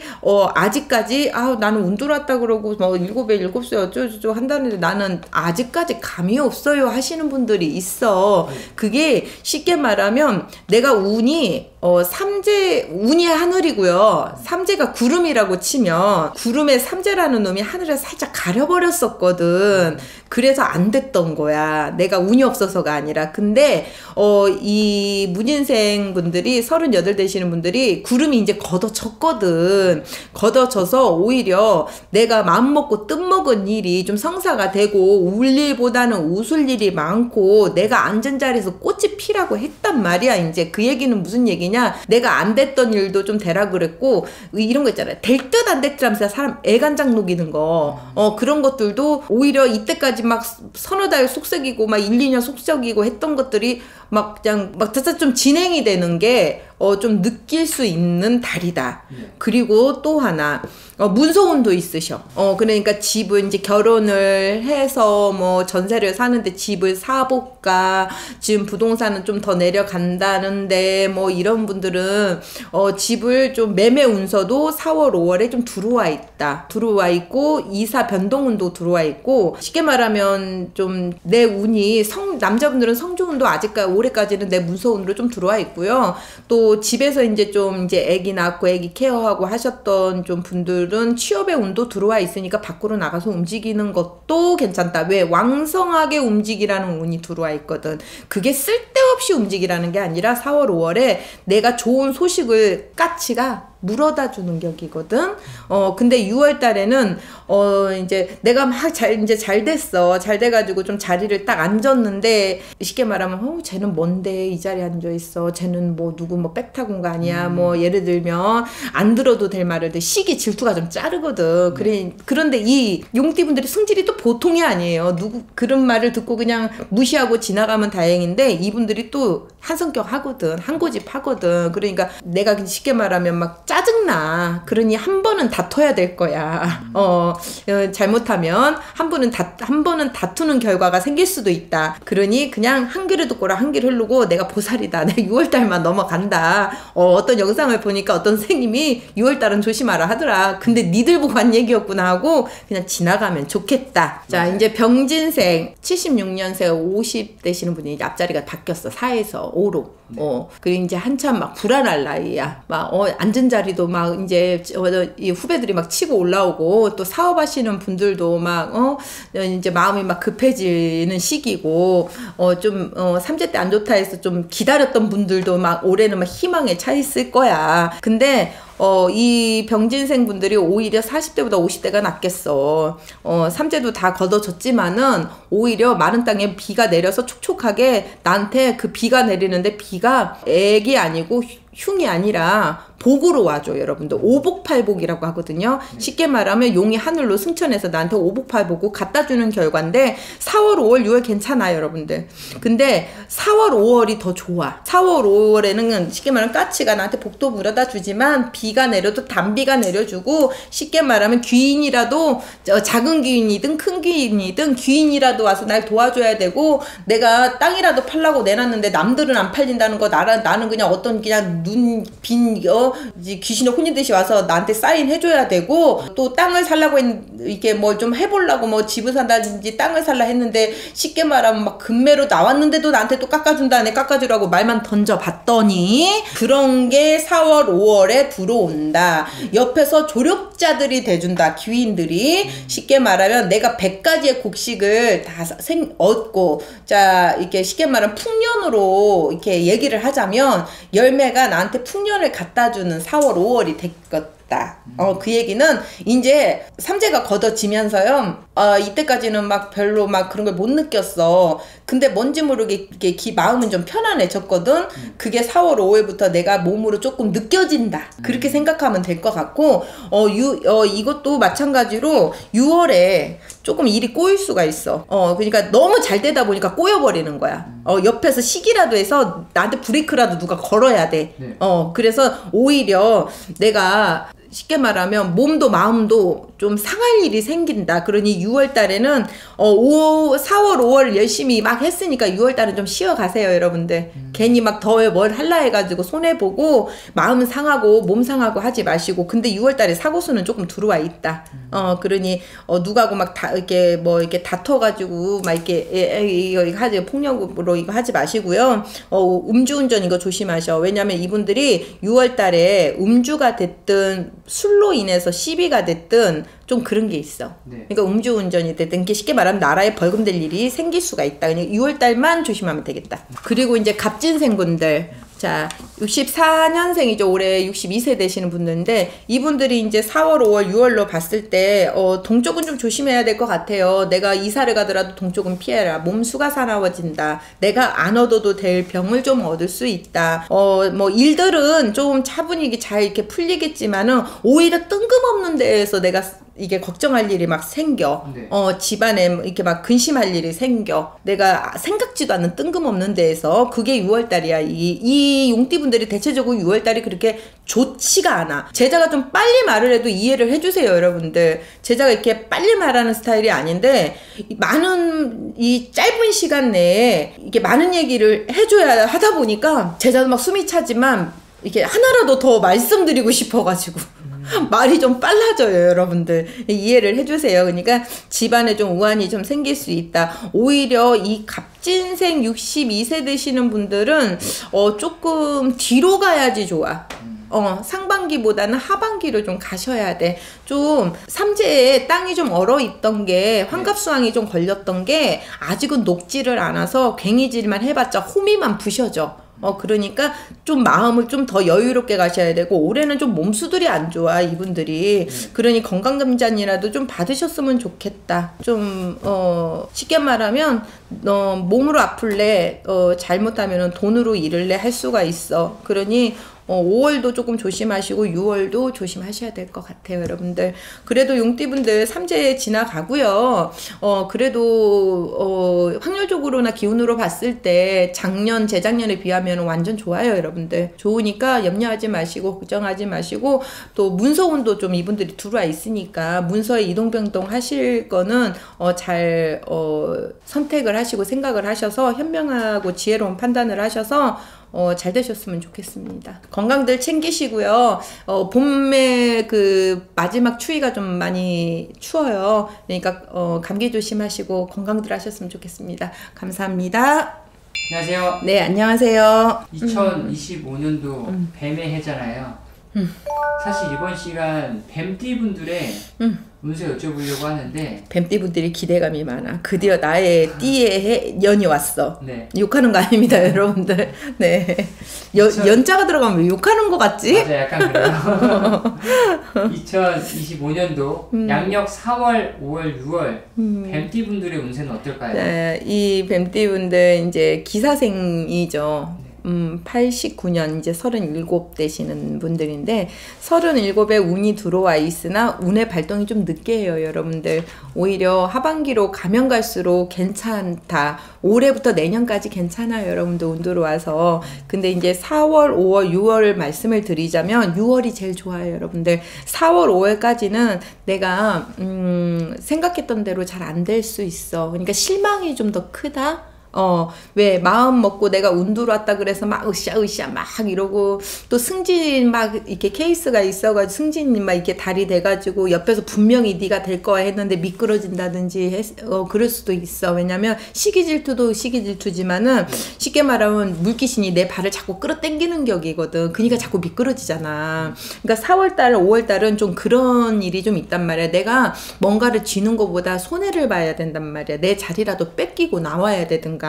아직까지 나는 운 들어왔다 그러고 뭐 7에 7세 어쩌고저쩌고 한다는데 나는 아직까지 감이 없어요 하시는 분들이 있어. 그게 쉽게 말하면 내가 운이 삼재, 운이 하늘이고요. 삼재가 구름이라고 치면 구름에 삼재라는 놈이 하늘을 살짝 가려버렸었거든. 그래서 안 됐던 거야. 내가 운이 없어서가 아니라. 근데 이 문인생 분들이 38 되시는 분들이 구름이 이제 걷어졌거든. 걷어져서 오히려 내가 마음먹고 뜻먹은 일이 좀 성사가 되고 울 일보다는 웃을 일이 많고 내가 앉은 자리에서 꽃이 피라고 했단 말이야. 이제 그 얘기는 무슨 얘기냐? 내가 안 됐던 일도 좀 되라 그랬고 이런 거 있잖아요. 될 듯 안 될 듯 하면서 사람 애간장 녹이는 거 그런 것들도 오히려 이때까지 막 서너 달 속썩이고 막 1, 2년 속썩이고 했던 것들이 막 그냥 막 좀 진행이 되는 게 좀 느낄 수 있는 달이다. 그리고 또 하나 문서운도 있으셔. 그러니까 집을 이제 결혼을 해서 뭐 전세를 사는데 집을 사볼까, 지금 부동산은 좀 더 내려간다는데 뭐 이런 분들은 집을 좀 매매 운서도 4월 5월에 좀 들어와 있다. 들어와 있고 이사 변동운도 들어와 있고 쉽게 말하면 좀 내 운이 남자분들은 성조운도 아직까지 올해까지는 내 문서운으로 좀 들어와 있고요. 또 집에서 이제 좀 이제 아기 낳고 아기 케어하고 하셨던 좀 분들은 취업의 운도 들어와 있으니까 밖으로 나가서 움직이는 것도 괜찮다. 왜? 왕성하게 움직이라는 운이 들어와 있거든. 그게 쓸데없이 움직이라는 게 아니라 4월 5월에 내가 좋은 소식을 까치가 물어다 주는 격이거든. 근데 6월 달에는 이제 내가 막 잘 됐어. 잘 돼가지고 좀 자리를 딱 앉았는데 쉽게 말하면 쟤는 뭔데 이 자리에 앉아 있어. 쟤는 뭐 누구 뭐 백타군 거 아니야. 뭐 예를 들면 안 들어도 될 말을 시기 질투가 좀 짜르거든. 그런데 이 용띠분들이 성질이 또 보통이 아니에요. 그런 말을 듣고 그냥 무시하고 지나가면 다행인데 이분들이 또 한 성격 하거든. 한 고집 하거든. 그러니까 내가 쉽게 말하면 막 짜증나. 그러니 한 번은 다퉈야 될 거야. 잘못하면 한 번은 다투는 결과가 생길 수도 있다. 그러니 그냥 한 귀를 듣고라 한 귀를 흐르고 내가 보살이다. 내가 6월달만 넘어간다. 어떤 영상을 보니까 어떤 선생님이 6월달은 조심하라 하더라. 근데 니들 보고 한 얘기였구나 하고 그냥 지나가면 좋겠다. 자, 이제 병진생 76년생 50 되시는 분이 이제 앞자리가 바뀌었어. 4에서 5로. 그리고 이제 한참 막 불안할 나이야. 막 앉은 자리도 막 이제 이 후배들이 막 치고 올라오고 또 사업하시는 분들도 막 이제 마음이 막 급해지는 시기고 좀 삼재 때 안 좋다 해서 좀 기다렸던 분들도 막 올해는 막 희망에 차 있을 거야. 근데 이 병진생 분들이 오히려 40대보다 50대가 낫겠어. 삼재도 다 걷어졌지만은 오히려 마른 땅에 비가 내려서 촉촉하게 나한테 그 비가 내리는데 비가 액이 아니고 흉이 아니라 복으로 와줘. 여러분들 오복팔복이라고 하거든요. 쉽게 말하면 용이 하늘로 승천해서 나한테 오복팔복을 갖다 주는 결과인데 4월 5월 6월 괜찮아요 여러분들. 근데 4월 5월이 더 좋아. 4월 5월에는 쉽게 말하면 까치가 나한테 복도 물어다 주지만 비가 내려도 단비가 내려주고, 쉽게 말하면 귀인이라도 작은 귀인이든 큰 귀인이든 귀인이라도 와서 날 도와줘야 되고, 내가 땅이라도 팔라고 내놨는데 남들은 안 팔린다는 거 나는 그냥 어떤 그냥 눈빈 귀신의 혼이듯이 와서 나한테 사인 해줘야 되고, 또 땅을 살라고 이게 뭘 좀 해보려고 뭐 집을 산다든지 땅을 살라 했는데 쉽게 말하면 막 금매로 나왔는데도 나한테 또 깎아준다네. 깎아주라고 말만 던져봤더니 그런 게 4월 5월에 들어온다. 옆에서 조력자들이 돼준다. 귀인들이. 쉽게 말하면 내가 100가지의 곡식을 다 얻고, 자 이렇게 쉽게 말하면 풍년으로 이렇게 얘기를 하자면 열매가 나한테 풍년을 갖다 주는 4월 5월이 됐거든. 그 얘기는 이제 삼재가 걷어지면서요, 이때까지는 막 별로 막 그런 걸 못 느꼈어. 근데 뭔지 모르게 이렇게 마음은 좀 편안해졌거든. 그게 4월 5월부터 내가 몸으로 조금 느껴진다. 그렇게 생각하면 될 것 같고, 이것도 마찬가지로 6월에 조금 일이 꼬일 수가 있어. 그러니까 너무 잘 되다 보니까 꼬여버리는 거야. 옆에서 시기라도 해서 나한테 브레이크라도 누가 걸어야 돼. 네. 그래서 오히려 내가 쉽게 말하면 몸도 마음도 좀 상할 일이 생긴다. 그러니 6월 달에는 4월 5월 열심히 막 했으니까 6월 달은 좀 쉬어가세요 여러분들. 괜히 막 더 뭘 할라 해가지고 손해보고 마음 상하고 몸 상하고 하지 마시고. 근데 6월 달에 사고수는 조금 들어와 있다. 그러니 누가고 막 이렇게 뭐 이렇게 다퉈가지고 막 이렇게 이거 하지, 폭력으로 이거 하지 마시고요. 음주운전 이거 조심하셔. 왜냐면 이분들이 6월 달에 음주가 됐든 술로 인해서 시비가 됐든 좀 그런 게 있어. 네. 그러니까 음주운전이 됐든 쉽게 말하면 나라에 벌금될 일이 생길 수가 있다. 그러니까 6월달만 조심하면 되겠다. 그리고 이제 갑진생분들, 자 64년생이죠. 올해 62세 되시는 분들인데 이분들이 이제 4월 5월 6월로 봤을 때 동쪽은 좀 조심해야 될 것 같아요. 내가 이사를 가더라도 동쪽은 피해라. 몸수가 사나워진다. 내가 안 얻어도 될 병을 좀 얻을 수 있다. 뭐 일들은 좀 차분히 잘 이렇게 풀리겠지만은 오히려 뜬금없는 데에서 내가 이게 걱정할 일이 막 생겨. 네. 집안에 이렇게 막 근심할 일이 생겨. 내가 생각지도 않는 뜬금없는 데에서. 그게 6월달이야. 이 용띠분들이 대체적으로 6월달이 그렇게 좋지가 않아. 제자가 좀 빨리 말을 해도 이해를 해주세요 여러분들. 제자가 이렇게 빨리 말하는 스타일이 아닌데, 많은 이 짧은 시간 내에 이게 많은 얘기를 해줘야 하다 보니까 제자도 막 숨이 차지만 이렇게 하나라도 더 말씀드리고 싶어가지고 말이 좀 빨라져요 여러분들. 이해를 해주세요. 그러니까 집안에 좀 우환이 좀 생길 수 있다. 오히려 이 갑진생 62세 되시는 분들은 조금 뒤로 가야지 좋아. 상반기보다는 하반기를 좀 가셔야 돼. 좀 삼재에 땅이 좀 얼어 있던 게, 환갑수항이 좀 걸렸던 게 아직은 녹지를 않아서 괭이질만 해봤자 호미만 부셔져. 그러니까 좀 마음을 좀 더 여유롭게 가셔야 되고, 올해는 좀 몸수들이 안 좋아 이분들이. 그러니 건강검진이라도 좀 받으셨으면 좋겠다. 좀 쉽게 말하면 몸으로 아플래, 잘못하면 돈으로 잃을래 할 수가 있어. 그러니 5월도 조금 조심하시고 6월도 조심하셔야 될 것 같아요 여러분들. 그래도 용띠분들 삼재 지나가고요. 그래도 확률적으로나 기운으로 봤을 때 작년 재작년에 비하면 완전 좋아요 여러분들. 좋으니까 염려하지 마시고 걱정하지 마시고, 또 문서운도 좀 이분들이 들어와 있으니까 문서에 이동변동 하실 거는 잘 선택을 하시고 생각을 하셔서 현명하고 지혜로운 판단을 하셔서 잘 되셨으면 좋겠습니다. 건강들 챙기시고요. 봄에 그 마지막 추위가 좀 많이 추워요. 그러니까 감기 조심하시고 건강들 하셨으면 좋겠습니다. 감사합니다. 안녕하세요. 네, 안녕하세요. 2025년도 뱀의 해잖아요. 사실 이번 시간 뱀띠분들의 운세 여쭤보려고 하는데, 뱀띠분들이 기대감이 많아. 드디어 나의 띠에 연이 왔어. 네. 욕하는 거 아닙니다 여러분들. 네. 연자가 들어가면 왜 욕하는 거 같지? 맞아, 약간 그래요. 2025년도 양력 4월, 5월, 6월 뱀띠분들의 운세는 어떨까요? 네, 이 뱀띠분들 이제 기사생이죠. 89년 이제 37 되시는 분들인데 37에 운이 들어와 있으나 운의 발동이 좀 늦게 해요, 여러분들. 오히려 하반기로 가면 갈수록 괜찮다. 올해부터 내년까지 괜찮아요, 여러분들. 운 들어와서. 근데 이제 4월, 5월, 6월 말씀을 드리자면 6월이 제일 좋아요, 여러분들. 4월, 5월까지는 내가 생각했던 대로 잘 안 될 수 있어. 그러니까 실망이 좀 더 크다. 왜 마음 먹고 내가 운 들어왔다 그래서 막 으쌰으쌰 막 이러고 또 승진 막 이렇게 케이스가 있어가지고 승진이 막 이렇게 달이 돼가지고 옆에서 분명히 네가 될 거야 했는데 미끄러진다든지 그럴 수도 있어. 왜냐면 시기질투도 시기질투지만은 쉽게 말하면 물귀신이 내 발을 자꾸 끌어당기는 격이거든. 그러니까 자꾸 미끄러지잖아. 그러니까 4월달 5월달은 좀 그런 일이 좀 있단 말이야. 내가 뭔가를 쥐는 것보다 손해를 봐야 된단 말이야. 내 자리라도 뺏기고 나와야 되든가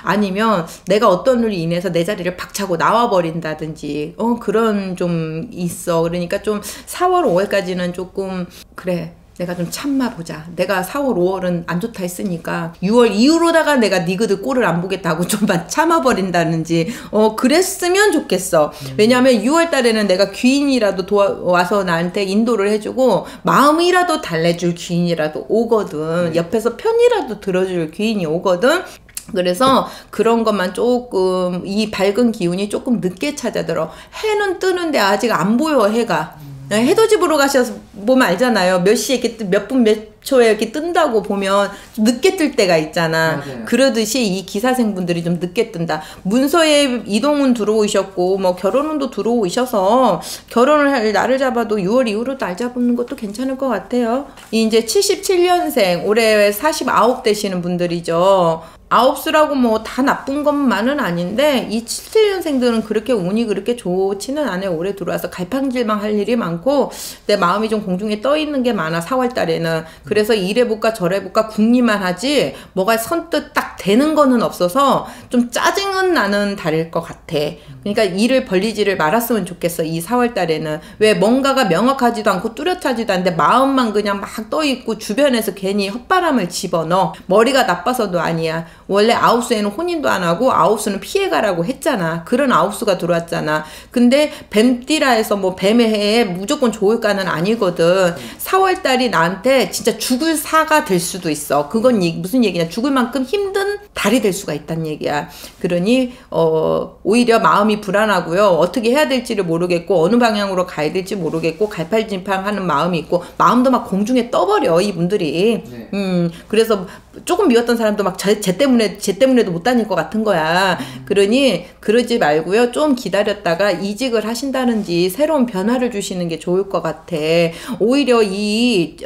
아니면 내가 어떤 일로 인해서 내 자리를 박차고 나와버린다든지 그런 좀 있어. 그러니까 좀 4월 5월까지는 조금 그래 내가 좀 참아보자. 내가 4월 5월은 안 좋다 했으니까 6월 이후로다가 내가 니그들 꼴을 안 보겠다고 좀만 참아버린다든지 그랬으면 좋겠어. 왜냐하면 6월 달에는 내가 귀인이라도 와서 나한테 인도를 해주고 마음이라도 달래줄 귀인이라도 오거든. 옆에서 편이라도 들어줄 귀인이 오거든. 그래서 그런 것만 조금 이 밝은 기운이 조금 늦게 찾아들어. 해는 뜨는데 아직 안 보여. 해가 해돋이보러 가셔서 보면 알잖아요. 몇 시에 이렇게 몇 분 몇 초에 이렇게 뜬다고 보면 좀 늦게 뜰 때가 있잖아. 맞아요. 그러듯이 이 기사생분들이 좀 늦게 뜬다. 문서에 이동운 들어오셨고 뭐 결혼운도 들어오셔서 결혼을 할 날을 잡아도 6월 이후로 날 잡는 것도 괜찮을 것 같아요. 이제 77년생 올해 49 되시는 분들이죠. 아홉수라고 뭐 다 나쁜 것만은 아닌데 이 77년생들은 그렇게 운이 그렇게 좋지는 않아요. 올해 들어와서 갈팡질팡 할 일이 많고 내 마음이 좀 공중에 떠 있는 게 많아. 4월달에는. 그래서 이래볼까 저래볼까 궁리만 하지 뭐가 선뜻 딱 되는 거는 없어서 좀 짜증은 나는 달일 것 같아. 그러니까 일을 벌리지를 말았으면 좋겠어. 이 4월달에는. 왜 뭔가가 명확하지도 않고 뚜렷하지도 않은데 마음만 그냥 막 떠 있고 주변에서 괜히 헛바람을 집어넣어. 머리가 나빠서도 아니야. 원래 아홉수에는 혼인도 안 하고 아홉수는 피해가라고 했잖아. 그런 아홉수가 들어왔잖아. 근데 뱀띠라 해서 뭐 뱀의 해에 무조건 좋을까는 아니거든. 4월달이 나한테 진짜 죽을 사가 될 수도 있어. 그건 무슨 얘기냐. 죽을 만큼 힘든 달이 될 수가 있다는 얘기야. 그러니 오히려 마음이 불안하고요. 어떻게 해야 될지를 모르겠고 어느 방향으로 가야 될지 모르겠고 갈팔진팡하는 마음이 있고 마음도 막 공중에 떠버려 이분들이. 네. 그래서 조금 미웠던 사람도 막 쟤 때문에도 못 다닐 것 같은 거야. 그러니 그러지 말고요. 좀 기다렸다가 이직을 하신다든지 새로운 변화를 주시는 게 좋을 것 같아. 오히려 이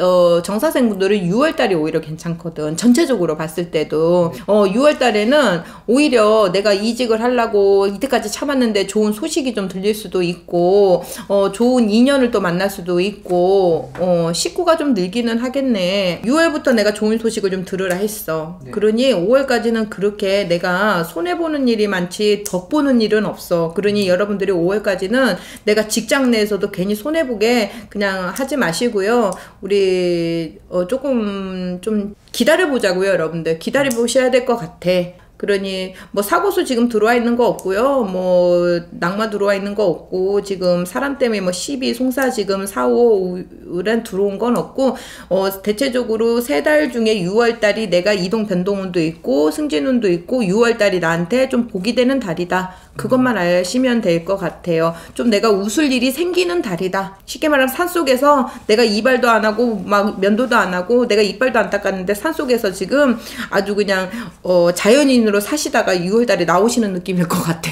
정사생분들은 6월달이 오히려 괜찮거든. 전체적으로 봤을 때도 6월달에는 오히려 내가 이직을 하려고 이때까지 참았는데 좋은 소식이 좀 들릴 수도 있고 좋은 인연을 또 만날 수도 있고 식구가 좀 늘기는 하겠네. 6월부터 내가 좋은 소식을 좀 들으라 했어. 네. 그러니 5월까지는 그렇게 내가 손해보는 일이 많지 덕보는 일은 없어. 그러니 여러분들이 5월까지는 내가 직장 내에서도 괜히 손해보게 그냥 하지 마시고요. 우리 조금 좀 기다려보자고요. 여러분들 기다려보셔야 될 것 같아. 그러니 뭐 사고수 지금 들어와 있는 거 없고요. 뭐 낙마 들어와 있는 거 없고 지금 사람 때문에 뭐 12 송사 지금 4, 5ren 들어온 건 없고 대체적으로 3달 중에 6월달이 내가 이동 변동운도 있고 승진운도 있고 6월달이 나한테 좀 복이 되는 달이다. 그것만 아시면 될 것 같아요. 좀 내가 웃을 일이 생기는 달이다. 쉽게 말하면 산속에서 내가 이발도 안 하고 막 면도도 안 하고 내가 이빨도 안 닦았는데 산속에서 지금 아주 그냥 자연인으로 사시다가 6월달에 나오시는 느낌일 것 같아.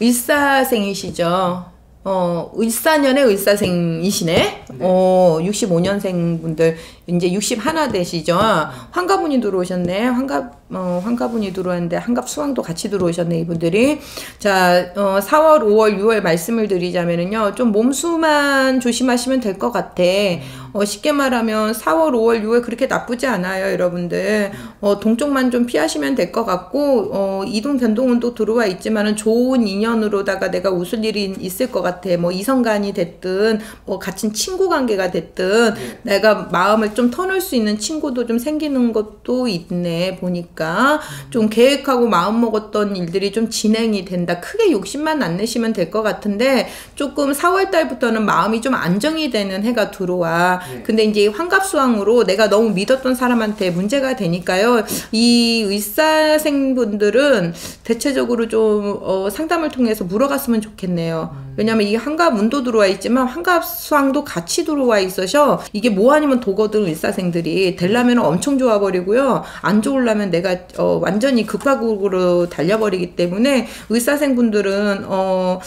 을사생이시죠. 을사년의 을사생이시네. 65년생 분들 이제 61 되시죠. 환갑운이 들어오셨네. 환갑운이 들어왔는데 환갑 수왕도 같이 들어오셨네 이분들이. 자 4월 5월 6월 말씀을 드리자면은요 좀 몸수만 조심하시면 될 것 같아. 쉽게 말하면 4월 5월 6월 그렇게 나쁘지 않아요 여러분들. 동쪽만 좀 피하시면 될 것 같고 이동 변동운도 들어와 있지만은 좋은 인연으로다가 내가 웃을 일이 있을 것 같아. 같아. 뭐 이성간이 됐든 뭐 같은 친구 관계가 됐든 내가 마음을 좀 터놓을 수 있는 친구도 좀 생기는 것도 있네 보니까. 좀 계획하고 마음 먹었던 일들이 좀 진행이 된다. 크게 욕심만 안 내시면 될 것 같은데 조금 4월 달부터는 마음이 좀 안정이 되는 해가 들어와. 근데 이제 환갑수항으로 내가 너무 믿었던 사람한테 문제가 되니까요. 이 을사생분들은 대체적으로 좀 상담을 통해서 물어갔으면 좋겠네요. 왜냐면 이 환갑 운도 들어와 있지만 환갑수항도 같이 들어와 있어서 이게 뭐 아니면 도거든. 을사생들이 되려면 엄청 좋아버리고요. 안 좋으려면 내가 완전히 극과극으로 달려버리기 때문에 을사생분들은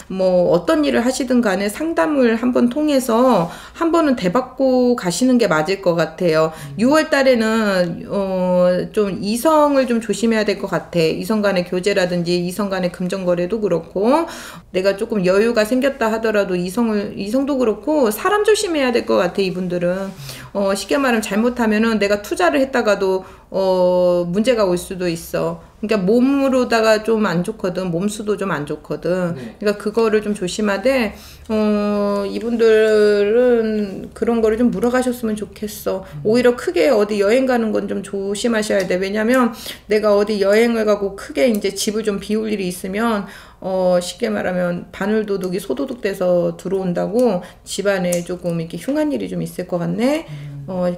뭐 어떤 일을 하시든 간에 상담을 한번 통해서 한 번은 대받고 가시는 게 맞을 것 같아요. 6월 달에는 좀 이성을 좀 조심해야 될 것 같아. 이성 간의 교제라든지 이성 간의 금전거래도 그렇고 내가 조금 여유가 생겼다 하더라도 이성도 그렇고 사람 조심해야 될 것 같아. 이분들은 쉽게 말하면 잘못하면은 내가 투자를 했다가도 문제가 올 수도 있어. 그러니까 몸으로다가 좀 안 좋거든. 몸수도 좀 안 좋거든. 그러니까 그거를 좀 조심하되 이분들은 그런 거를 좀 물어가셨으면 좋겠어. 오히려 크게 어디 여행 가는 건 좀 조심하셔야 돼. 왜냐면 내가 어디 여행을 가고 크게 이제 집을 좀 비울 일이 있으면 쉽게 말하면 바늘도둑이 소도둑 돼서 들어온다고 집안에 조금 이렇게 흉한 일이 좀 있을 것 같네.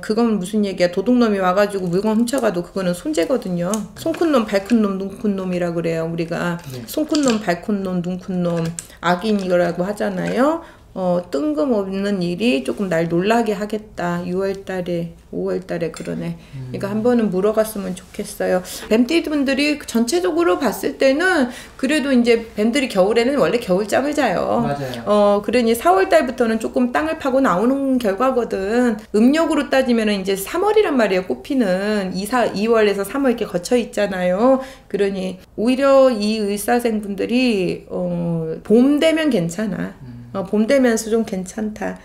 그건 무슨 얘기야. 도둑놈이 와가지고 물건 훔쳐가도 그거는 손재거든요. 손큰놈, 발큰놈, 눈큰놈이라 그래요. 우리가 손큰놈, 발큰놈, 눈큰놈, 악인이라고 하잖아요. 뜬금없는 일이 조금 날 놀라게 하겠다. 6월달에 5월달에 그러네. 그러니까 한 번은 물어갔으면 좋겠어요. 뱀띠 분들이 전체적으로 봤을 때는 그래도 이제 뱀들이 겨울에는 원래 겨울잠을 자요. 맞아요. 그러니 4월달부터는 조금 땅을 파고 나오는 결과거든. 음력으로 따지면은 이제 3월이란 말이에요. 꽃피는 2월에서 3월 이렇게 거쳐 있잖아요. 그러니 오히려 이 을사생 분들이 봄 되면 괜찮아. 봄 되면서 좀 괜찮다.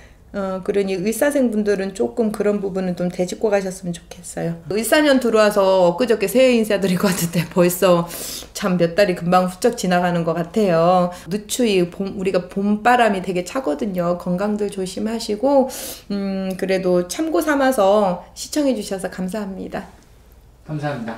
그러니 을사생분들은 조금 그런 부분은 좀 되짚고 가셨으면 좋겠어요. 을사년 들어와서 엊그저께 새해 인사드릴 것 같은데 벌써 참 몇 달이 금방 훌쩍 지나가는 것 같아요. 늦추위, 우리가 봄바람이 되게 차거든요. 건강들 조심하시고 그래도 참고 삼아서 시청해 주셔서 감사합니다. 감사합니다.